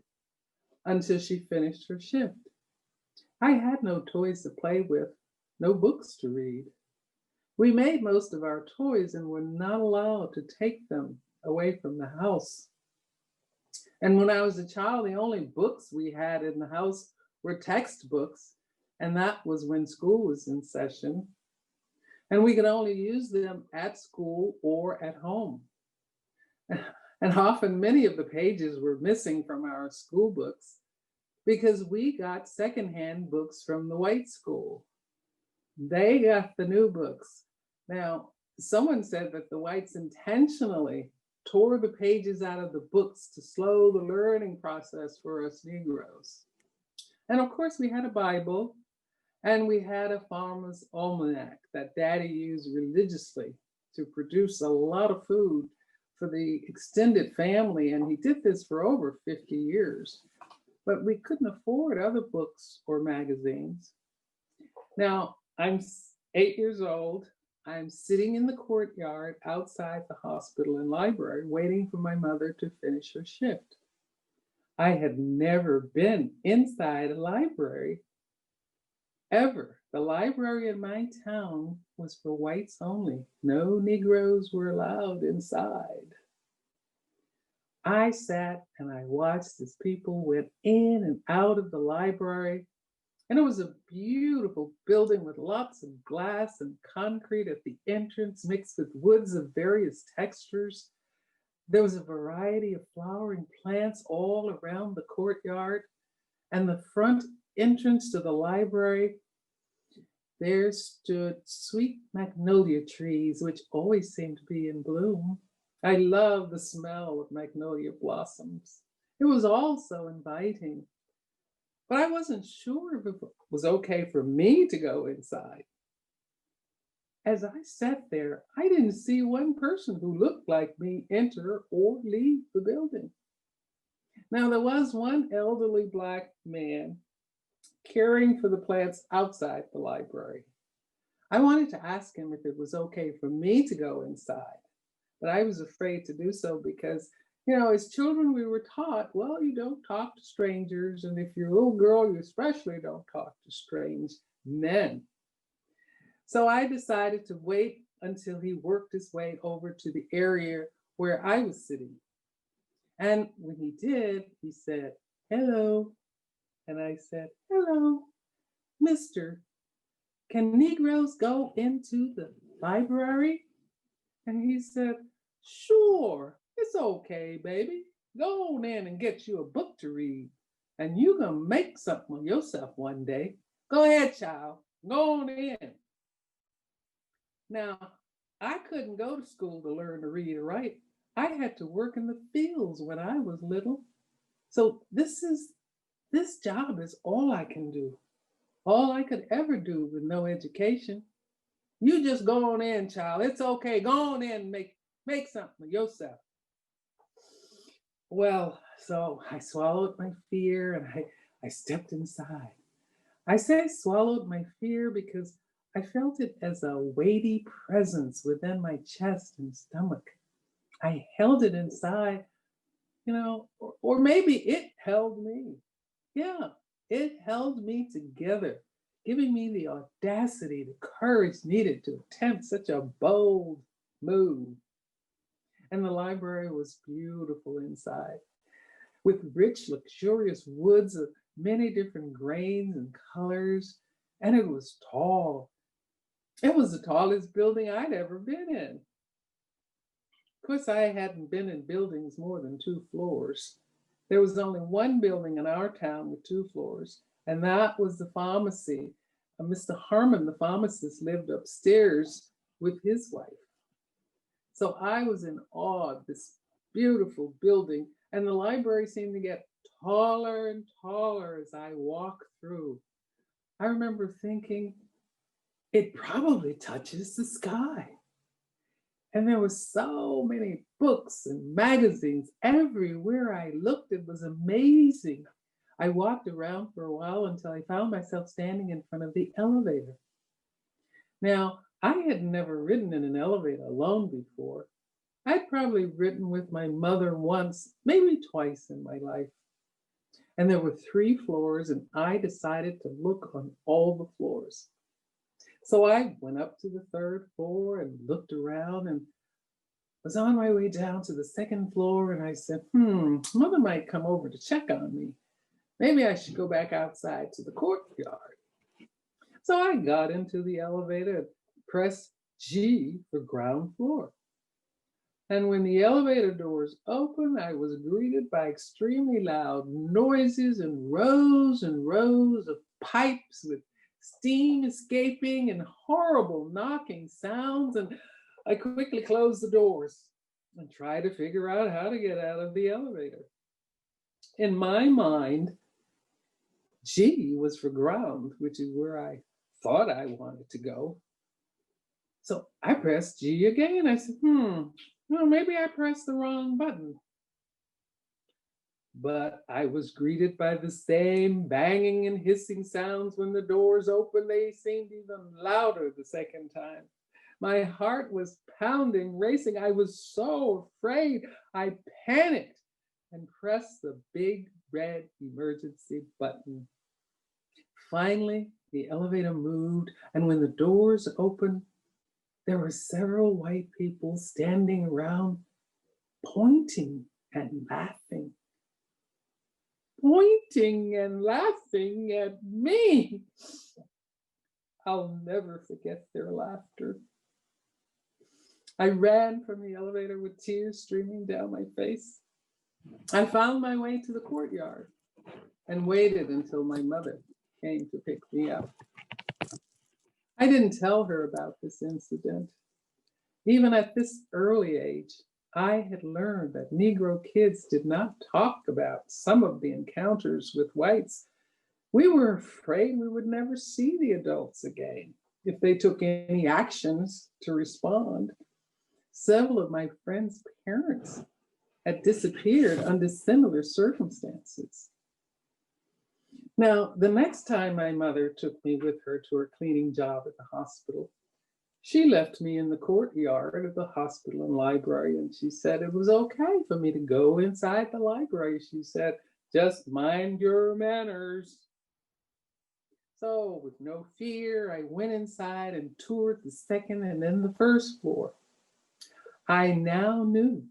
until she finished her shift. I had no toys to play with, no books to read. We made most of our toys and were not allowed to take them away from the house. And when I was a child, the only books we had in the house were textbooks, and that was when school was in session. And we could only use them at school or at home. And often many of the pages were missing from our school books because we got secondhand books from the white school. They got the new books. Now, someone said that the whites intentionally tore the pages out of the books to slow the learning process for us Negroes. And of course, we had a Bible and we had a farmer's almanac that Daddy used religiously to produce a lot of food for the extended family. And he did this for over 50 years. But we couldn't afford other books or magazines. Now, I'm 8 years old. I'm sitting in the courtyard outside the hospital and library waiting for my mother to finish her shift. I had never been inside a library, ever. The library in my town was for whites only. No Negroes were allowed inside. I sat and I watched as people went in and out of the library. And it was a beautiful building with lots of glass and concrete at the entrance, mixed with woods of various textures. There was a variety of flowering plants all around the courtyard. And the front entrance to the library, there stood sweet magnolia trees, which always seemed to be in bloom. I love the smell of magnolia blossoms. It was all so inviting. But I wasn't sure if it was okay for me to go inside. As I sat there, I didn't see one person who looked like me enter or leave the building. Now, there was one elderly Black man caring for the plants outside the library. I wanted to ask him if it was okay for me to go inside, but I was afraid to do so because, as children, we were taught, well, you don't talk to strangers. And if you're a little girl, you especially don't talk to strange men. So I decided to wait until he worked his way over to the area where I was sitting. And when he did, he said, hello. And I said, hello, mister, can Negroes go into the library? And he said, sure, it's okay, baby. Go on in and get you a book to read. And you're going to make something of yourself one day. Go ahead, child. Go on in. Now, I couldn't go to school to learn to read or write. I had to work in the fields when I was little. So this job is all I can do. All I could ever do with no education. You just go on in, child. It's okay. Go on in and make something of yourself. Well, so I swallowed my fear and I stepped inside. I say swallowed my fear because I felt it as a weighty presence within my chest and stomach. I held it inside, or maybe it held me. Yeah, it held me together, giving me the audacity, the courage needed to attempt such a bold move. And the library was beautiful inside, with rich, luxurious woods of many different grains and colors. And it was tall. It was the tallest building I'd ever been in. Of course, I hadn't been in buildings more than 2 floors. There was only one building in our town with 2 floors, and that was the pharmacy. Mr. Harmon, the pharmacist, lived upstairs with his wife. So I was in awe of this beautiful building, and the library seemed to get taller and taller as I walked through. I remember thinking, it probably touches the sky. And there were so many books and magazines everywhere I looked. It was amazing. I walked around for a while until I found myself standing in front of the elevator. Now, I had never ridden in an elevator alone before. I'd probably ridden with my mother once, maybe twice in my life. And there were 3 floors, and I decided to look on all the floors. So I went up to the 3rd floor and looked around and was on my way down to the 2nd floor. And I said, mother might come over to check on me. Maybe I should go back outside to the courtyard. So I got into the elevator and pressed G for ground floor. And when the elevator doors opened, I was greeted by extremely loud noises and rows of pipes with steam escaping and horrible knocking sounds. And I quickly closed the doors and tried to figure out how to get out of the elevator. In my mind, G was for ground, which is where I thought I wanted to go. So I pressed G again. I said, well, maybe I pressed the wrong button. But I was greeted by the same banging and hissing sounds when the doors opened. They seemed even louder the 2nd time. My heart was pounding, racing. I was so afraid. I panicked and pressed the big red emergency button. Finally, the elevator moved, and when the doors opened, there were several white people standing around, pointing and laughing, pointing and laughing at me. I'll never forget their laughter. I ran from the elevator with tears streaming down my face. I found my way to the courtyard and waited until my mother came to pick me up. I didn't tell her about this incident. Even at this early age, I had learned that Negro kids did not talk about some of the encounters with whites. We were afraid we would never see the adults again if they took any actions to respond. Several of my friends' parents had disappeared under similar circumstances. Now, the next time my mother took me with her to her cleaning job at the hospital, she left me in the courtyard of the hospital and library, and she said it was okay for me to go inside the library. She said, just mind your manners. So with no fear, I went inside and toured the second and then the first floor. I now knew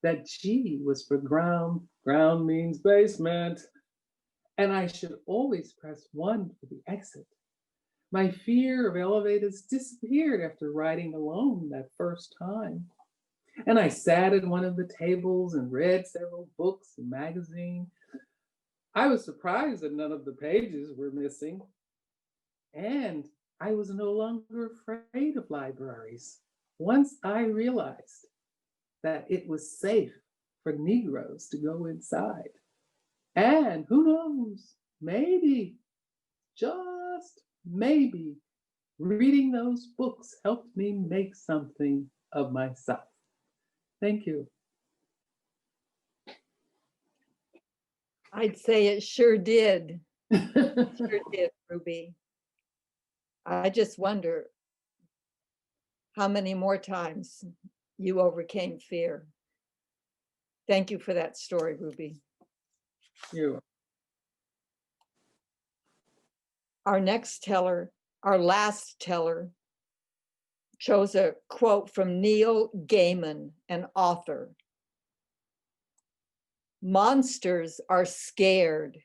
that G was for ground. Ground means basement. And I should always press 1 for the exit. My fear of elevators disappeared after riding alone that first time. And I sat at one of the tables and read several books and magazines. I was surprised that none of the pages were missing. And I was no longer afraid of libraries once I realized that it was safe for Negroes to go inside. And who knows, maybe, just maybe, reading those books helped me make something of myself. Thank you. I'd say it sure did. It sure did, Ruby. I just wonder how many more times you overcame fear. Thank you for that story, Ruby. You. Our next teller, our last teller, chose a quote from Neil Gaiman, an author. Monsters are scared.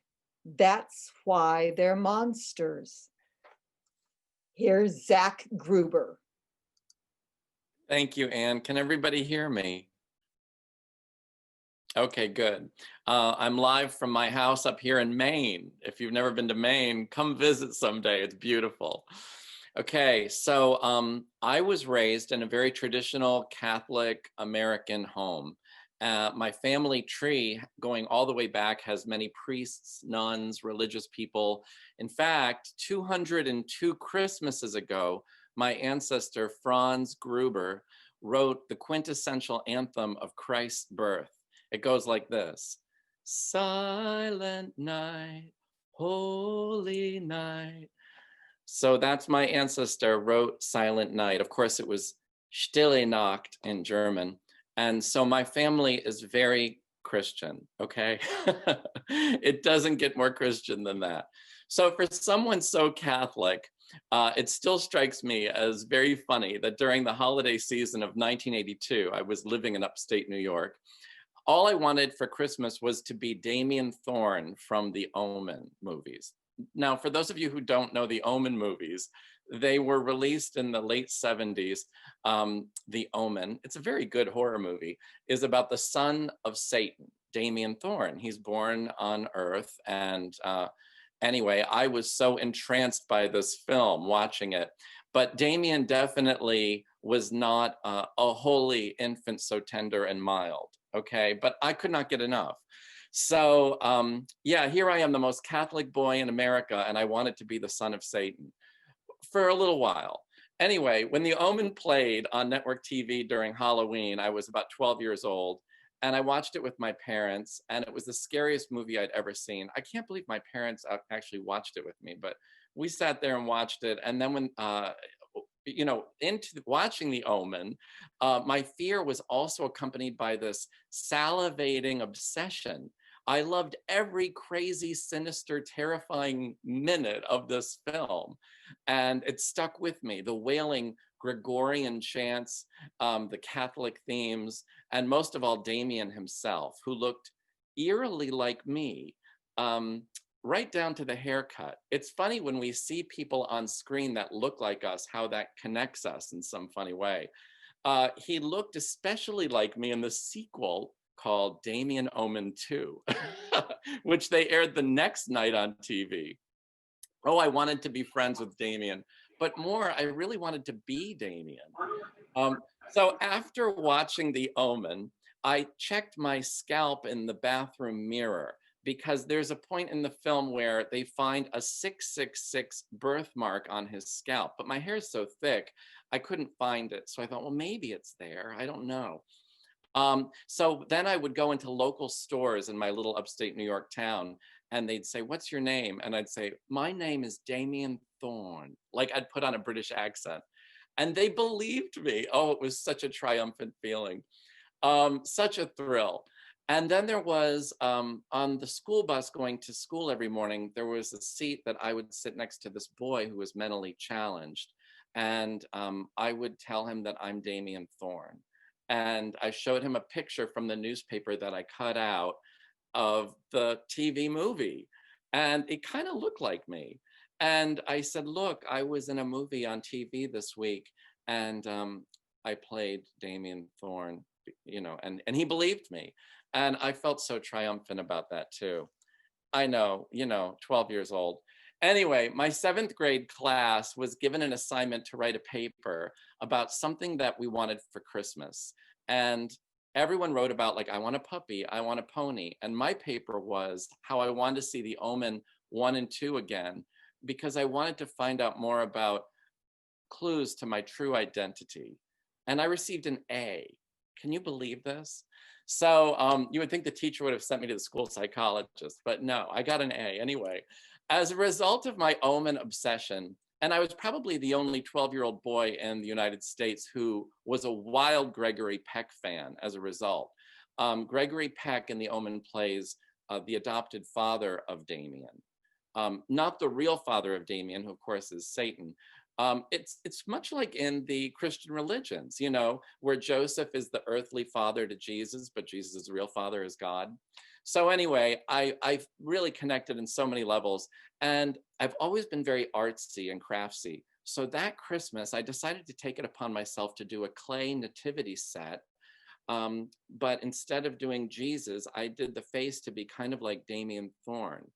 That's why they're monsters. Here's Zach Gruber. Thank you, Ann. Can everybody hear me? Okay, good. I'm live from my house up here in Maine. If you've never been to Maine, come visit someday. It's beautiful. Okay, so I was raised in a very traditional Catholic American home. My family tree, going all the way back, has many priests, nuns, religious people. In fact, 202 Christmases ago, my ancestor Franz Gruber wrote the quintessential anthem of Christ's birth. It goes like this: Silent night, holy night. So that's my ancestor wrote Silent Night. Of course, it was Stille Nacht in German. And so my family is very Christian, okay? It doesn't get more Christian than that. So for someone so Catholic, it still strikes me as very funny that during the holiday season of 1982, I was living in upstate New York. All I wanted for Christmas was to be Damien Thorne from the Omen movies. Now, for those of you who don't know the Omen movies, they were released in the late 70s. The Omen, it's a very good horror movie, is about the son of Satan, Damien Thorne. He's born on Earth. And anyway, I was so entranced by this film watching it. But Damien definitely was not a holy infant so tender and mild, okay? But I could not get enough. So yeah, here I am, the most Catholic boy in America, and I wanted to be the son of Satan for a little while. Anyway, when The Omen played on network TV during Halloween, I was about 12 years old, and I watched it with my parents, and it was the scariest movie I'd ever seen. I can't believe my parents actually watched it with me, but we sat there and watched it. And then when, you know, into watching The Omen, my fear was also accompanied by this salivating obsession. I loved every crazy, sinister, terrifying minute of this film, and it stuck with me. The wailing Gregorian chants, the Catholic themes, and most of all, Damien himself, who looked eerily like me, right down to the haircut. It's funny when we see people on screen that look like us, how that connects us in some funny way. He looked especially like me in the sequel called Damien Omen 2, which they aired the next night on TV. Oh, I wanted to be friends with Damien, but more, I really wanted to be Damien. So after watching The Omen, I checked my scalp in the bathroom mirror because there's a point in the film where they find a 666 birthmark on his scalp, but my hair is so thick, I couldn't find it. So I thought, well, maybe it's there. I don't know. So then I would go into local stores in my little upstate New York town, and they'd say, what's your name? And I'd say, my name is Damien Thorne. Like I'd put on a British accent. And they believed me. Oh, it was such a triumphant feeling. Such a thrill. And then there was, on the school bus going to school every morning, there was a seat that I would sit next to this boy who was mentally challenged. And I would tell him that I'm Damien Thorne. And I showed him a picture from the newspaper that I cut out of the TV movie. And it kind of looked like me. And I said, look, I was in a movie on TV this week, and I played Damien Thorne, you know, and he believed me. And I felt so triumphant about that too. I know, you know, 12 years old. Anyway, my 7th grade class was given an assignment to write a paper about something that we wanted for Christmas. And everyone wrote about, like, I want a puppy, I want a pony. And my paper was how I wanted to see The Omen 1 and 2 again, because I wanted to find out more about clues to my true identity. And I received an A. Can you believe this? So you would think the teacher would have sent me to the school psychologist, but no, I got an A anyway. As a result of my Omen obsession, and I was probably the only 12-year-old boy in the United States who was a wild Gregory Peck fan as a result. Gregory Peck in The Omen plays the adopted father of Damien. Not the real father of Damien, who of course is Satan. It's much like in the Christian religions, you know, where Joseph is the earthly father to Jesus, but Jesus' real father is God. So anyway, I've really connected in so many levels, and I've always been very artsy and craftsy. So that Christmas, I decided to take it upon myself to do a clay nativity set. But instead of doing Jesus, I did the face to be kind of like Damien Thorne.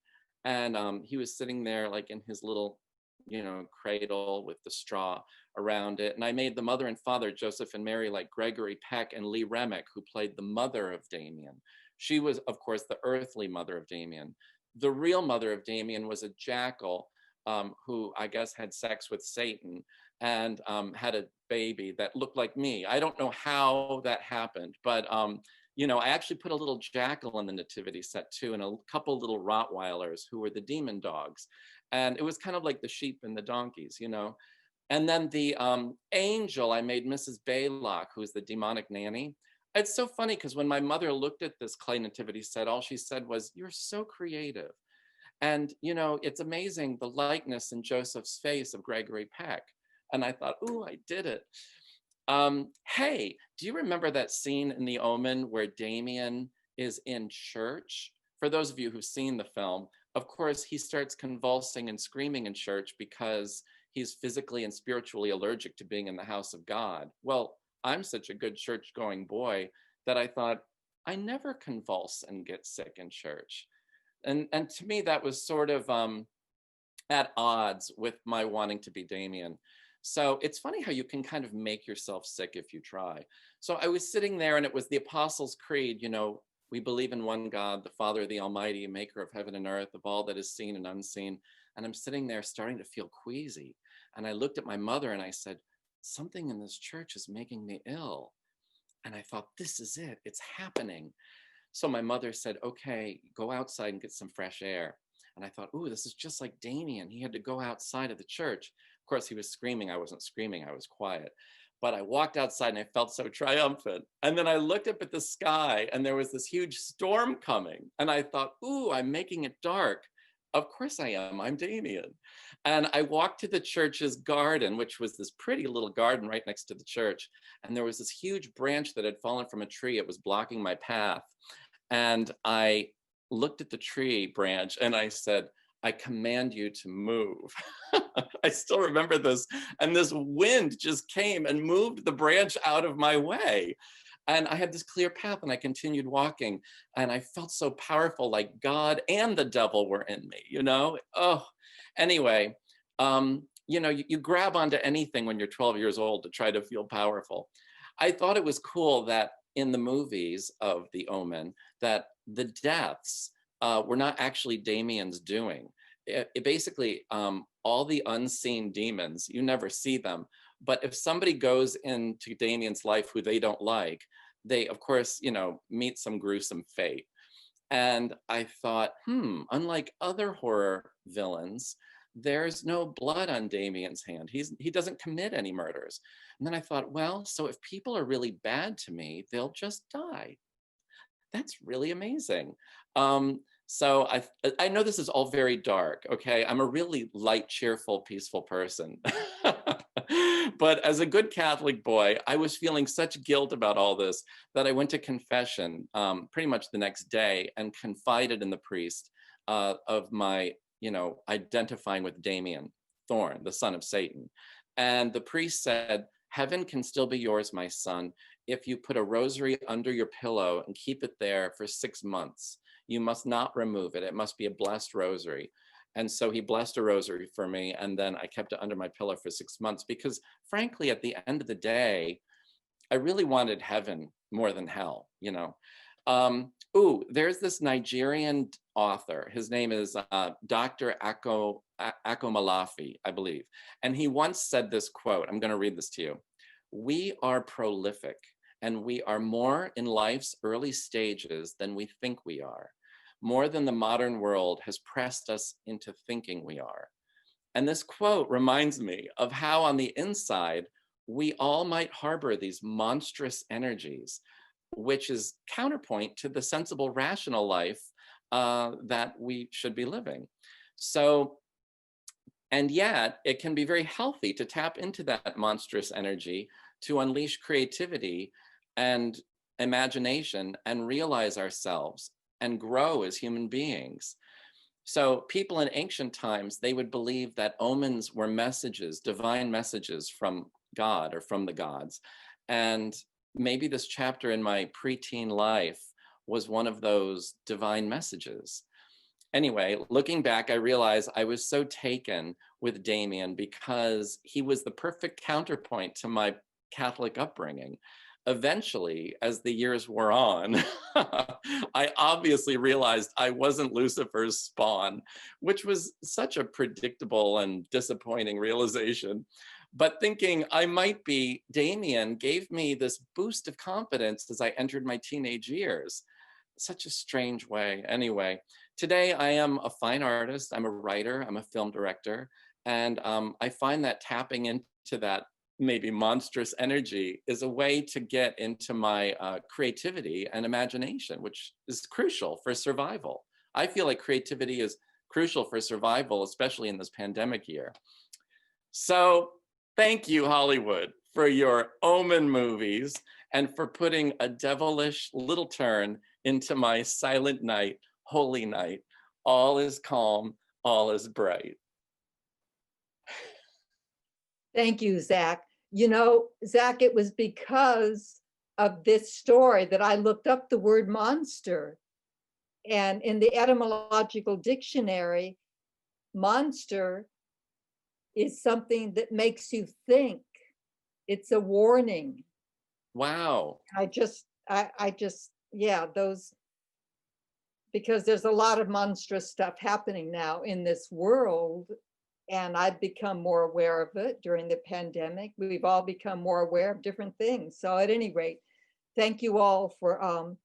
And he was sitting there like in his little, you know, cradle with the straw around it. And I made the mother and father, Joseph and Mary, like Gregory Peck and Lee Remick, who played the mother of Damien. She was, of course, the earthly mother of Damien. The real mother of Damien was a jackal who I guess had sex with Satan and had a baby that looked like me. I don't know how that happened, but you know, I actually put a little jackal in the nativity set too, and a couple little Rottweilers who were the demon dogs. And it was kind of like the sheep and the donkeys, you know. And then the angel, I made Mrs. Baylock, who's the demonic nanny. It's so funny because when my mother looked at this clay nativity set, all she said was, "You're so creative." And, you know, it's amazing the likeness in Joseph's face of Gregory Peck. And I thought, ooh, I did it. Hey, do you remember that scene in The Omen where Damien is in church? For those of you who've seen the film, of course, he starts convulsing and screaming in church because he's physically and spiritually allergic to being in the house of God. Well, I'm such a good church-going boy that I thought, I never convulse and get sick in church. And to me, that was sort of at odds with my wanting to be Damien. So it's funny how you can kind of make yourself sick if you try. So I was sitting there and it was the Apostles' Creed, you know, we believe in one God, the Father, the Almighty, maker of heaven and earth, of all that is seen and unseen. And I'm sitting there starting to feel queasy. And I looked at my mother and I said, something in this church is making me ill. And I thought, this is it, it's happening. So my mother said, okay, go outside and get some fresh air. And I thought, ooh, this is just like Damien. He had to go outside of the church. Of course, he was screaming. I wasn't screaming, I was quiet. But I walked outside and I felt so triumphant. And then I looked up at the sky and there was this huge storm coming. And I thought, ooh, I'm making it dark. of course I am. I'm Damien. And I walked to the church's garden, which was this pretty little garden right next to the church. And there was this huge branch that had fallen from a tree. It was blocking my path. And I looked at the tree branch and I said, I command you to move. I still remember this. And this wind just came and moved the branch out of my way. And I had this clear path and I continued walking and I felt so powerful, like God and the devil were in me, you know? Oh, anyway, you know, you grab onto anything when you're 12 years old to try to feel powerful. I thought it was cool that in the movies of The Omen, that the deaths were not actually Damien's doing. It basically, all the unseen demons, you never see them. But if somebody goes into Damien's life who they don't like, they, of course, you know, meet some gruesome fate. And I thought, unlike other horror villains, there's no blood on Damien's hand. He doesn't commit any murders. And then I thought, well, so if people are really bad to me, they'll just die. That's really amazing. So I know this is all very dark, okay? I'm a really light, cheerful, peaceful person. But as a good Catholic boy, I was feeling such guilt about all this that I went to confession pretty much the next day and confided in the priest of my, you know, identifying with Damien Thorn, the son of Satan. And the priest said, heaven can still be yours, my son, if you put a rosary under your pillow and keep it there for 6 months. You must not remove it. It must be a blessed rosary. And so he blessed a rosary for me. And then I kept it under my pillow for 6 months because frankly, at the end of the day, I really wanted heaven more than hell, you know. Ooh, there's this Nigerian author. His name is Dr. Akomalafi, I believe. And he once said this quote, I'm going to read this to you. We are prolific and we are more in life's early stages than we think we are, more than the modern world has pressed us into thinking we are. And this quote reminds me of how on the inside, we all might harbor these monstrous energies, which is counterpoint to the sensible, rational life that we should be living. So, and yet it can be very healthy to tap into that monstrous energy to unleash creativity and imagination and realize ourselves and grow as human beings. So people in ancient times, they would believe that omens were messages, divine messages from God or from the gods. And maybe this chapter in my preteen life was one of those divine messages. Anyway, looking back, I realized I was so taken with Damien because he was the perfect counterpoint to my Catholic upbringing. Eventually, as the years wore on, I obviously realized I wasn't Lucifer's spawn, which was such a predictable and disappointing realization. But thinking I might be Damien gave me this boost of confidence as I entered my teenage years. Such a strange way. Anyway, today I am a fine artist. I'm a writer. I'm a film director. And I find that tapping into that maybe monstrous energy is a way to get into my creativity and imagination, which is crucial for survival. I feel like creativity is crucial for survival, especially in this pandemic year. So thank you, Hollywood, for your Omen movies and for putting a devilish little turn into my silent night, holy night. All is calm, all is bright. Thank you, Zach. You know, Zach, it was because of this story that I looked up the word monster. And in the etymological dictionary, monster is something that makes you think. It's a warning. Wow. I just, yeah, those, because there's a lot of monstrous stuff happening now in this world. And I've become more aware of it during the pandemic. We've all become more aware of different things. So at any rate, thank you all for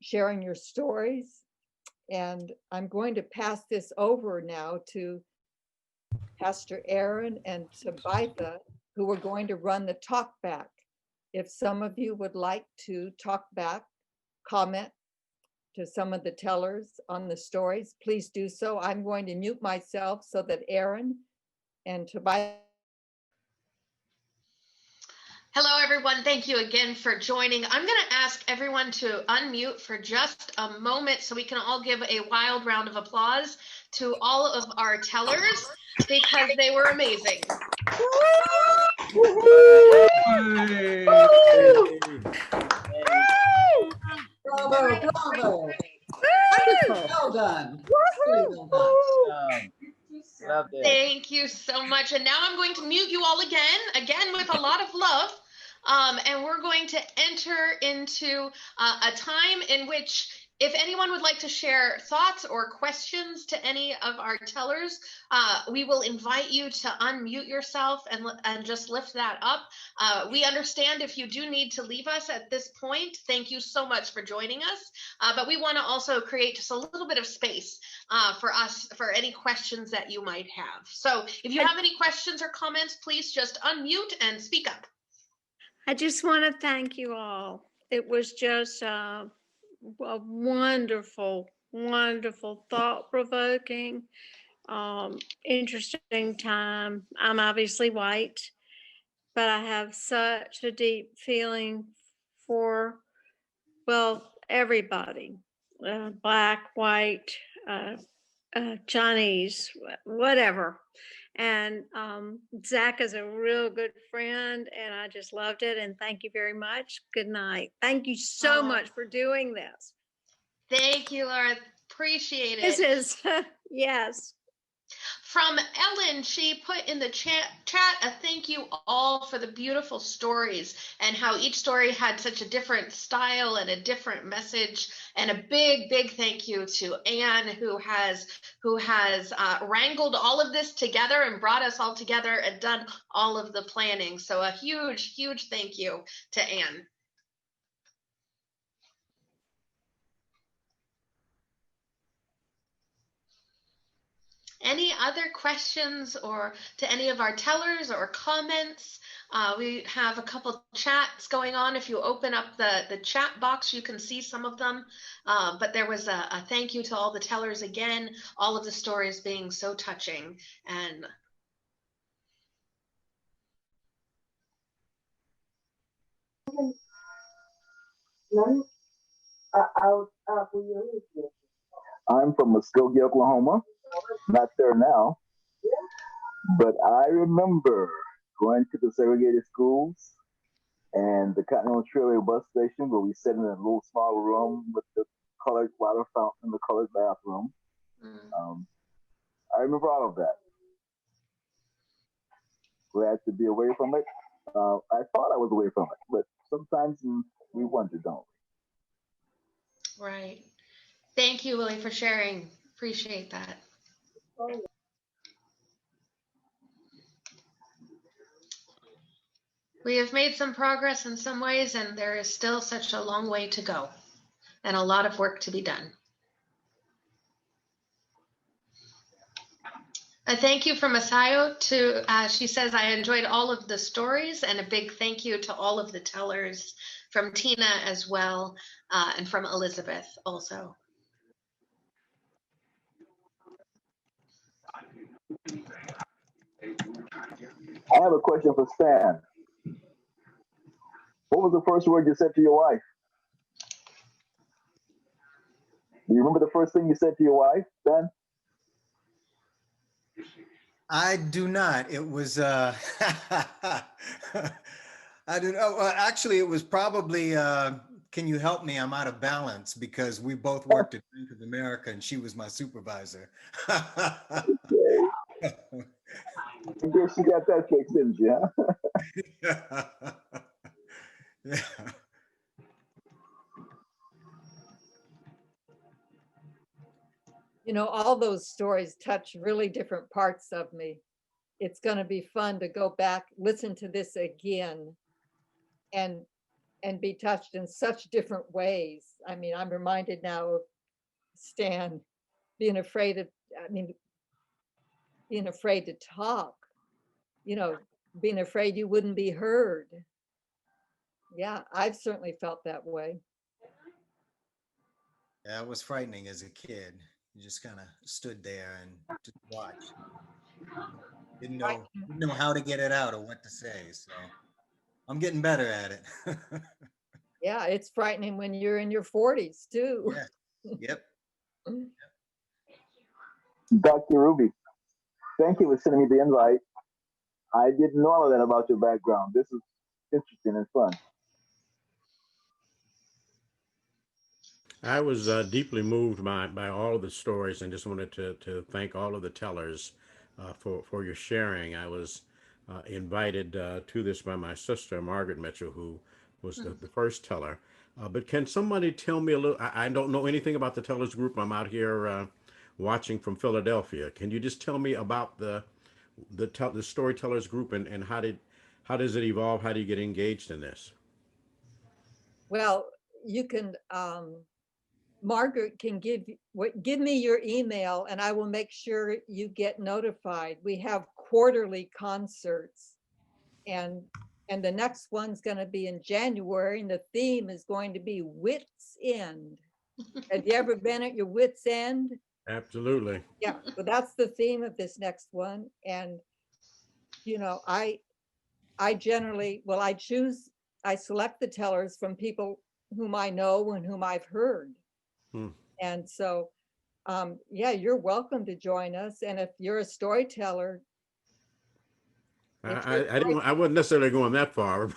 sharing your stories. And I'm going to pass this over now to Pastor Aaron and Tabitha, who are going to run the talk back. If some of you would like to talk back, comment, to some of the tellers on the stories, please do so. I'm going to mute myself so that Aaron and Tobias. Hello, everyone. Thank you again for joining. I'm going to ask everyone to unmute for just a moment so we can all give a wild round of applause to all of our tellers because they were amazing. Bravo, bravo. Wonderful. Well done. Really well done. Loved it. Thank you so much. And now I'm going to mute you all again with a lot of love. And we're going to enter into a time in which if anyone would like to share thoughts or questions to any of our tellers, we will invite you to unmute yourself and just lift that up. We understand if you do need to leave us at this point. Thank you so much for joining us. But we want to also create just a little bit of space for any questions that you might have. So if you have any questions or comments, please just unmute and speak up. I just want to thank you all. It was just a wonderful, wonderful, thought-provoking, interesting time. I'm obviously white, but I have such a deep feeling for, well, everybody, black, white, Chinese, whatever. And Zach is a real good friend, and I just loved it. And thank you very much. Good night. Thank you so much for doing this. Thank you, Laura. Appreciate it. This is, yes. From Ellen, she put in the chat a thank you all for the beautiful stories and how each story had such a different style and a different message. And a big thank you to Ann, who has wrangled all of this together and brought us all together and done all of the planning. So a huge thank you to Ann. Any other questions or to any of our tellers or comments? We have a couple chats going on. If you open up the chat box, you can see some of them. But there was a thank you to all the tellers again, all of the stories being so touching. And I'm from Muskogee, Oklahoma. Not there now, but I remember going to the segregated schools and the Continental Trailway bus station where we sat in a little small room with the colored water fountain and the colored bathroom. I remember all of that. Glad to be away from it. I thought I was away from it, but sometimes we wonder, don't we? Right. Thank you, Willie, for sharing. Appreciate that. We have made some progress in some ways, and there is still such a long way to go and a lot of work to be done. A thank you from Masayo she says, I enjoyed all of the stories, and a big thank you to all of the tellers, from Tina as well, and from Elizabeth also. I have a question for Stan. What was the first word you said to your wife? Do you remember the first thing you said to your wife, Stan? I do not. It was, I don't know. Well, actually, it was probably, can you help me? I'm out of balance, because we both worked at Bank of America and she was my supervisor. I guess you got that fixed, didn't you? Yeah. Yeah. You know, all those stories touch really different parts of me. It's going to be fun to go back, listen to this again, and be touched in such different ways. I mean, I'm reminded now of Stan being afraid of, being afraid to talk, you know, being afraid you wouldn't be heard. Yeah, I've certainly felt that way. Yeah, it was frightening as a kid. You just kind of stood there and just watched. Didn't know how to get it out or what to say. So I'm getting better at it. Yeah, it's frightening when you're in your 40s too. Yeah. Yep. Dr. Ruby, thank you for sending me the invite. I didn't know all of that about your background. This is interesting and fun. I was deeply moved by all of the stories and just wanted to thank all of the tellers for your sharing. I was invited to this by my sister, Margaret Mitchell, who was the first teller. But can somebody tell me a little? I don't know anything about the tellers group. I'm out here watching from Philadelphia. Can you just tell me about the storytellers group and how does it evolve? How do you get engaged in this? Well, you can, Margaret can give me your email and I will make sure you get notified. We have quarterly concerts, and the next one's going to be in January, and the theme is going to be Wits End. Have you ever been at your wits end? Absolutely. Yeah, but that's the theme of this next one. And you know, I generally, well, I select the tellers from people whom I know and whom I've heard. And so, yeah, you're welcome to join us. And if you're a storyteller, I wasn't necessarily going that far.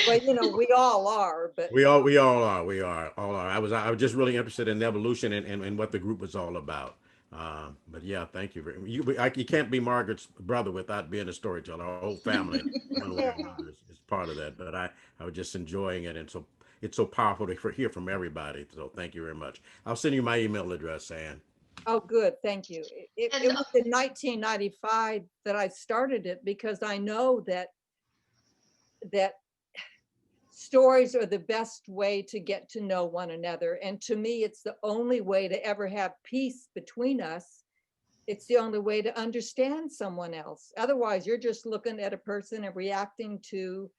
But you know, we all are. But we all are. I was just really interested in the evolution and what the group was all about. But yeah, thank you. You can't be Margaret's brother without being a storyteller. Our whole family, one way or another, is part of that. But I was just enjoying it, and so it's so powerful to hear from everybody. So thank you very much. I'll send you my email address, Ann. oh, good, thank you. It was in 1995 that I started it because I know that stories are the best way to get to know one another. And to me, it's the only way to ever have peace between us. It's the only way to understand someone else. Otherwise, you're just looking at a person and reacting to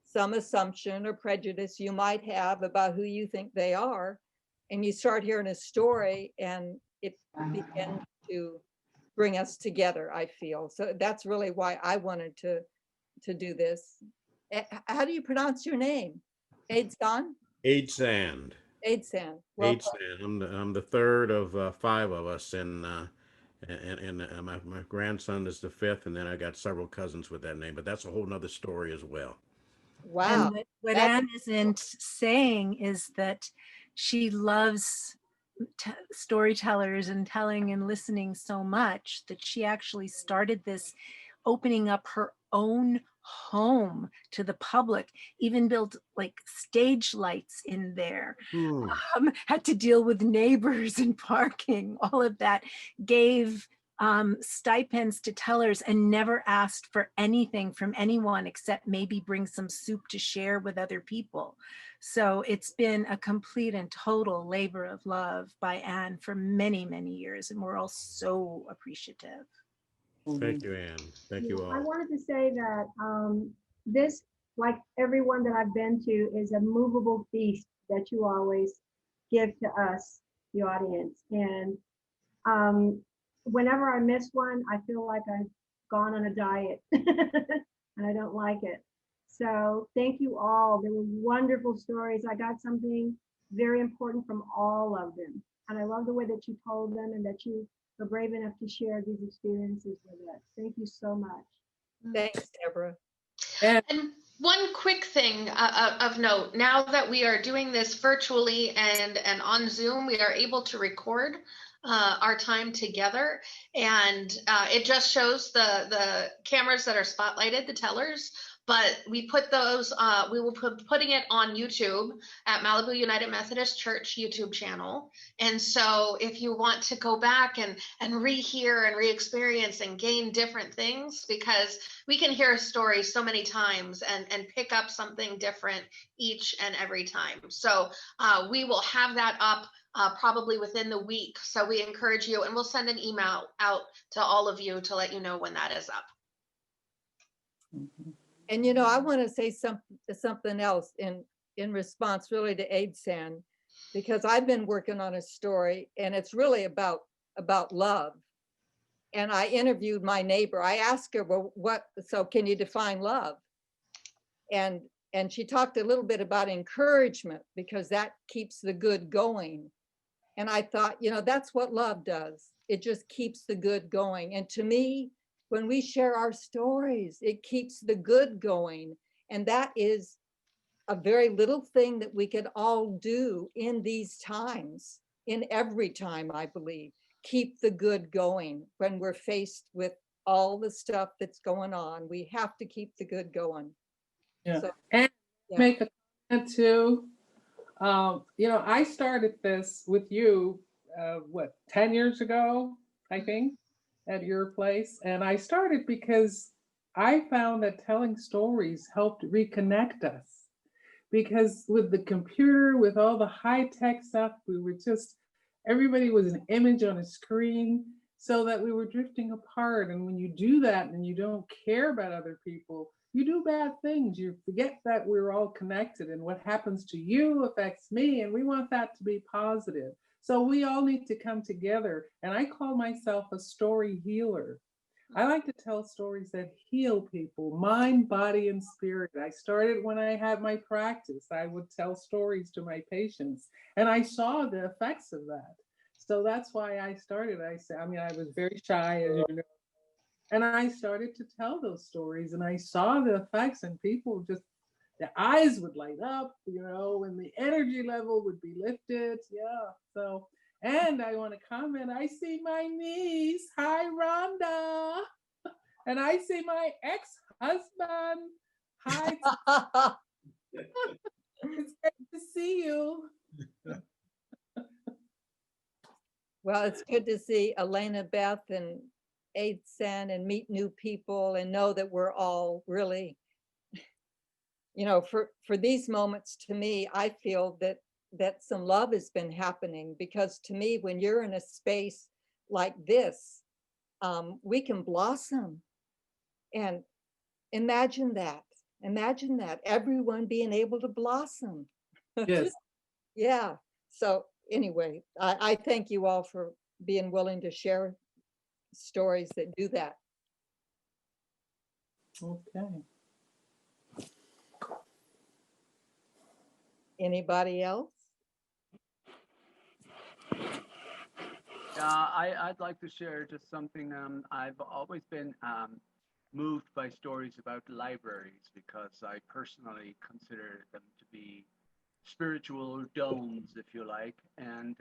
some assumption or prejudice you might have about who you think they are. And you start hearing a story and it begins to bring us together, I feel. So that's really why I wanted to do this. How do you pronounce your name? Aidsan? Aidsan. Aidsan. Well, Aidsan. I'm the third of five of us, and my grandson is the fifth, and then I got several cousins with that name. But that's a whole nother story as well. Wow. And what Ann isn't saying is that she loves storytellers and telling and listening so much that she actually started this opening up her own home to the public, even built like stage lights in there, had to deal with neighbors and parking. All of that, gave stipends to tellers and never asked for anything from anyone except maybe bring some soup to share with other people. So it's been a complete and total labor of love by Ann for many, many years, and we're all so appreciative. Thank you, Ann. Thank you all. I wanted to say that this, like everyone that I've been to, is a movable feast that you always give to us, the audience. And whenever I miss one, I feel like I've gone on a diet and I don't like it. So thank you all. They were wonderful stories. I got something very important from all of them. And I love the way that you told them and that you were brave enough to share these experiences with us. Thank you so much. Thanks, Deborah. And one quick thing of note, now that we are doing this virtually and on Zoom, we are able to record our time together, and it just shows the cameras that are spotlighted, the tellers, but we put those, we will putting it on YouTube at Malibu United Methodist Church YouTube channel. And so if you want to go back and rehear and re-experience and gain different things, because we can hear a story so many times and pick up something different each and every time. So we will have that up probably within the week. So we encourage you, and we'll send an email out to all of you to let you know when that is up. And you know, I want to say something else. And in response really to Aidsan, because I've been working on a story and it's really about love. And I interviewed my neighbor. I asked her, well, so can you define love? And she talked a little bit about encouragement, because that keeps the good going. And I thought, that's what love does. It just keeps the good going. And to me, when we share our stories, it keeps the good going. And that is a very little thing that we can all do in these times, in every time, I believe. Keep the good going when we're faced with all the stuff that's going on. We have to keep the good going. Yeah. So, and yeah. make a comment too. I started this with you, 10 years ago, I think, at your place. And I started because I found that telling stories helped reconnect us. Because with the computer, with all the high-tech stuff, everybody was an image on a screen, so that we were drifting apart. And when you do that and you don't care about other people, you do bad things. You forget that we're all connected, and what happens to you affects me, and we want that to be positive. So we all need to come together. And I call myself a story healer. I like to tell stories that heal people, mind, body, and spirit. I started when I had my practice. I would tell stories to my patients, and I saw the effects of that. So that's why I started. I was very shy, as you know, and I started to tell those stories, and I saw the effects, and people just, their eyes would light up, and the energy level would be lifted. Yeah. So, and I want to comment, I see my niece. Hi, Rhonda. And I see my ex-husband. Hi. It's great to see you. Well, it's good to see Elena, Beth, and Aidsan, and meet new people, and know that we're all really, for these moments, to me, I feel that some love has been happening, because to me, when you're in a space like this, we can blossom. And imagine that, everyone being able to blossom. Yes. Yeah. So anyway, I thank you all for being willing to share stories that do that. Okay. Anybody else? I'd like to share just something. I've always been moved by stories about libraries, because I personally consider them to be spiritual domes, if you like, and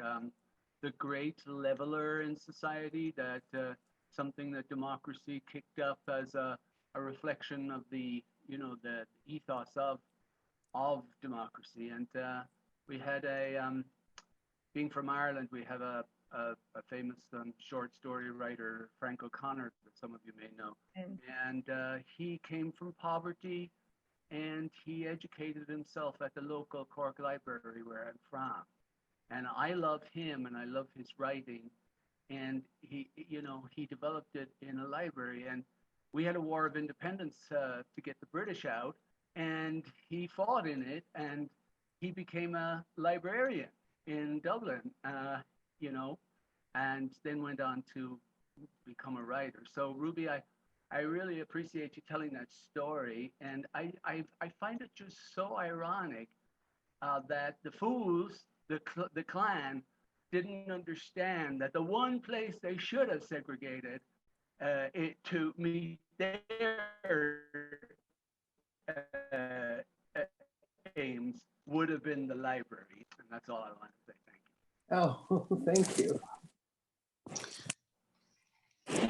the great leveler in society, that something that democracy kicked up as a reflection of the ethos of democracy. And we had being from Ireland, we have a famous short story writer, Frank O'Connor, that some of you may know. And he came from poverty, and he educated himself at the local Cork Library, where I'm from. And I love him, and I love his writing. And he developed it in a library. And we had a war of independence to get the British out, and he fought in it, and he became a librarian in Dublin, and then went on to become a writer. So Ruby, I really appreciate you telling that story, and I find it just so ironic that the fools, the clan, didn't understand that the one place they should have segregated it to meet their aims would have been the library. And that's all I want to say. Thank you. Oh, thank you.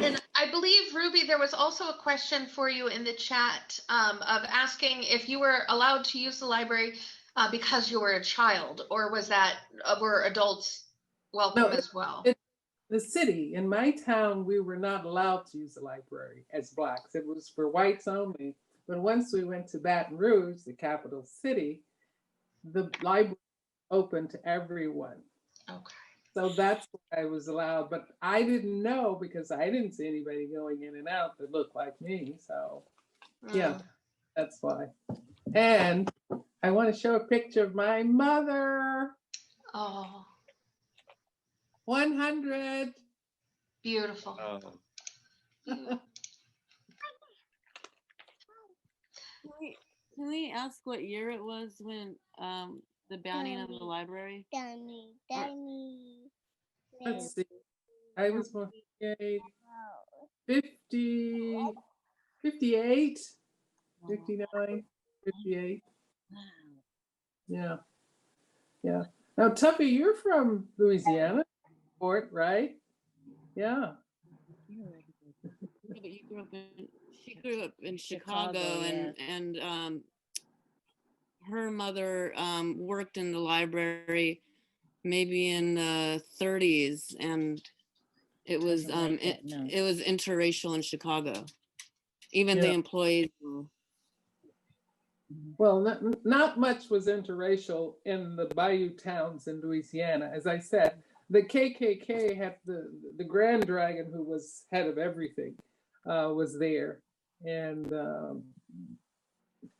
And I believe, Ruby, there was also a question for you in the chat of asking if you were allowed to use the library because you were a child, or were adults welcome as well? The city, in my town, we were not allowed to use the library as Blacks. It was for whites only. But once we went to Baton Rouge, the capital city, the library opened to everyone. Okay. So that's why I was allowed, but I didn't know, because I didn't see anybody going in and out that looked like me. So yeah, that's why. And I want to show a picture of my mother. Oh, 100. beautiful. Can we ask what year it was when the banning of the library? Let's see. I was born 50, 58, 59, 58. Yeah. Yeah. Now, Tuffy, you're from Louisiana, Fort, right? Yeah. But she grew up in Chicago, and her mother worked in the library maybe in the 30s, and it was it was interracial in Chicago. Even the employees. Well, not much was interracial in the bayou towns in Louisiana. As I said, the KKK had the Grand Dragon, who was head of everything, was there. And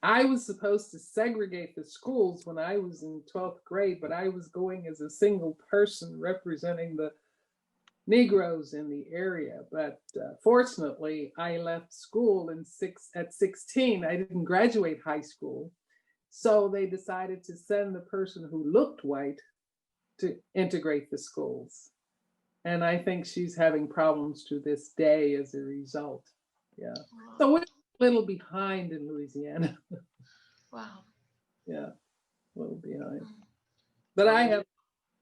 I was supposed to segregate the schools when I was in 12th grade, but I was going as a single person representing the Negroes in the area. But fortunately, I left school at 16. I didn't graduate high school. So they decided to send the person who looked white to integrate the schools. And I think she's having problems to this day as a result. Yeah. So we're a little behind in Louisiana. Wow. Yeah, a little behind. But I have.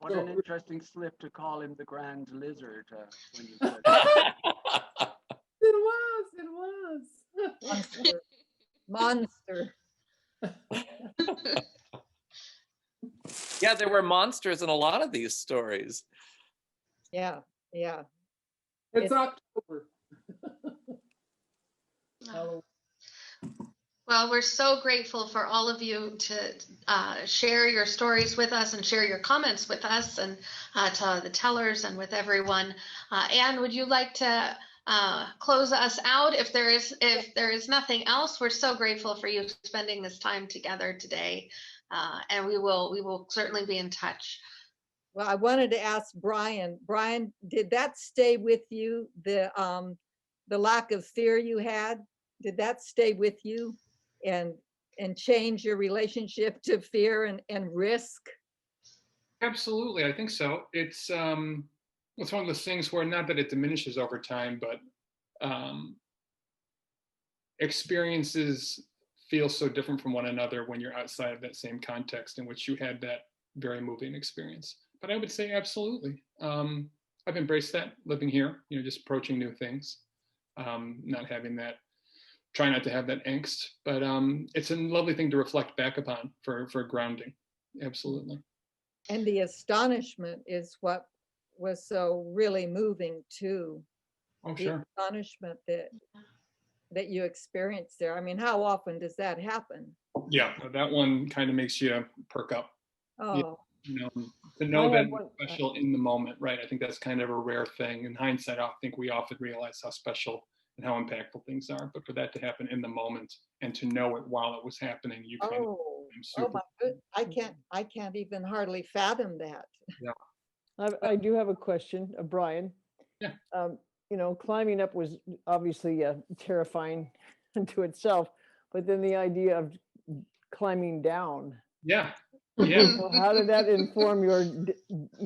What an interesting slip to call him the Grand Lizard when you said It was. Monster. Yeah, there were monsters in a lot of these stories. Yeah. It's October. Well, we're so grateful for all of you to share your stories with us and share your comments with us and to the tellers and with everyone. Anne, would you like to close us out? If there is nothing else, we're so grateful for you spending this time together today, and we will certainly be in touch. Well, I wanted to ask Brian. Brian, did that stay with you? The lack of fear you had, did that stay with you and change your relationship to fear and risk? Absolutely, I think so. It's one of those things where not that it diminishes over time, but experiences feel so different from one another when you're outside of that same context in which you had that very moving experience. But I would say absolutely. I've embraced that living here, just approaching new things, not having that, try not to have that angst, but it's a lovely thing to reflect back upon for grounding. Absolutely. And the astonishment is what was so really moving too. Oh, the sure. Astonishment that you experienced there. I mean, how often does that happen? Yeah, that one kind of makes you perk up. Oh. To know that it's special in the moment, right? I think that's kind of a rare thing. In hindsight, I think we often realize how special and how impactful things are. But for that to happen in the moment and to know it while it was happening, you kind of oh my goodness. I can't even hardly fathom that. Yeah. I do have a question, Brian. Yeah. Climbing up was obviously terrifying unto itself, but then the idea of climbing down. Yeah. Yeah. So how did that inform your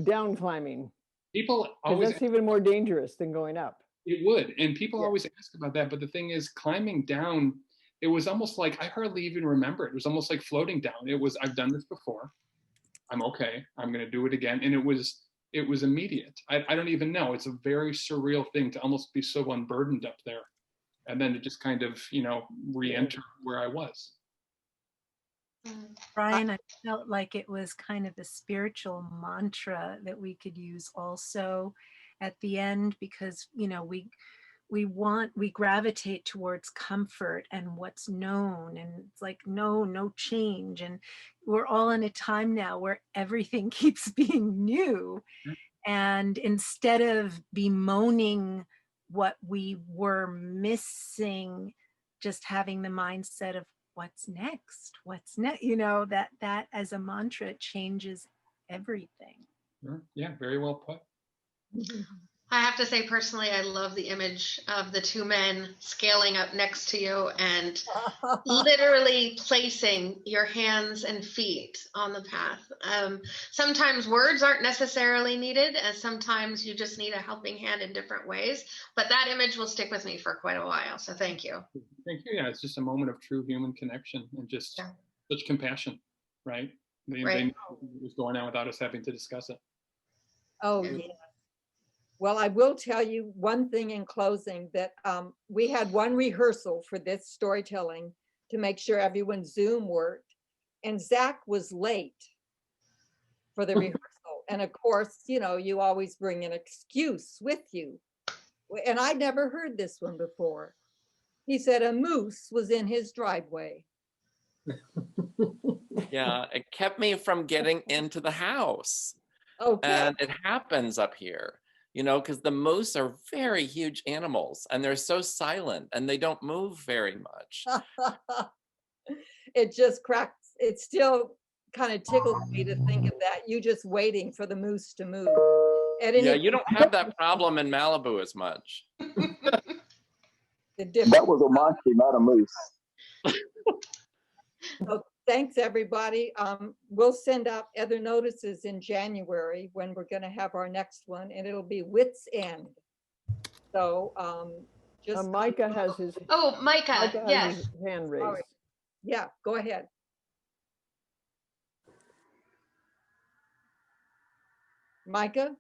down climbing? People always. That's even more dangerous than going up. It would, and people always ask about that. But the thing is, climbing down, it was almost like I hardly even remember it. It was almost like floating down. It was, I've done this before. I'm okay. I'm going to do it again, and it was immediate. I don't even know. It's a very surreal thing to almost be so unburdened up there, and then to just kind of re-enter where I was. Brian, I felt like it was kind of a spiritual mantra that we could use also at the end, because we gravitate towards comfort and what's known, and it's like no change, and we're all in a time now where everything keeps being new. And instead of bemoaning what we were missing, just having the mindset of, what's next? What's next? You know, that as a mantra changes everything. Yeah, very well put. I have to say personally, I love the image of the two men scaling up next to you and literally placing your hands and feet on the path. Sometimes words aren't necessarily needed, and sometimes you just need a helping hand in different ways. But that image will stick with me for quite a while. So thank you. Thank you. Yeah, it's just a moment of true human connection and just such compassion, right? They knew what was going on without us having to discuss it. Oh, yeah. Well, I will tell you one thing in closing, that we had one rehearsal for this storytelling to make sure everyone's Zoom worked. And Zach was late for the rehearsal. And of course, you know, you always bring an excuse with you. And I never heard this one before. He said a moose was in his driveway. Yeah, it kept me from getting into the house. Okay. And it happens up here, you know, because the moose are very huge animals and they're so silent and they don't move very much. It just cracks. It still kind of tickles me to think of that. You just waiting for the moose to move. Yeah, you don't have that problem in Malibu as much. That was a monster, not a moose. So thanks, everybody. We'll send out other notices in January when we're going to have our next one, and it'll be Wits End. So just Micah has his Micah yes, his hand raised. Right. Yeah, go ahead. Micah?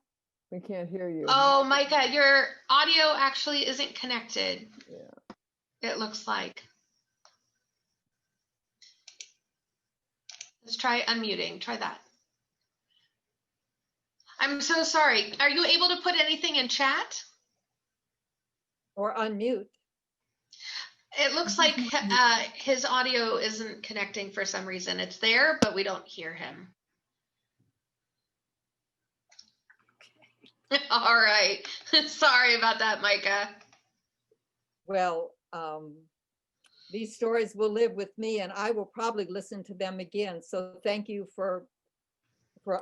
We can't hear you. Oh, Micah, your audio actually isn't connected. Yeah. It looks like. Let's try unmuting. Try that. I'm so sorry. Are you able to put anything in chat? Or unmute? It looks like his audio isn't connecting for some reason. It's there, but we don't hear him. Okay. All right. Sorry about that, Micah. Well, these stories will live with me, and I will probably listen to them again. So thank you for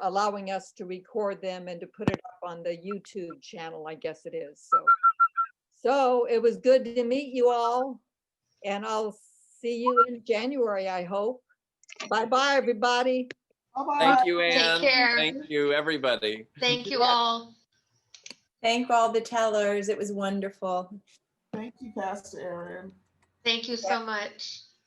allowing us to record them and to put it up on the YouTube channel, I guess it is. So it was good to meet you all, and I'll see you in January, I hope. Bye-bye, everybody. Bye-bye. Thank you, Ann. Take care. Thank you, everybody. Thank you all. Thank all the tellers. It was wonderful. Thank you, Pastor Erin. Thank you so much.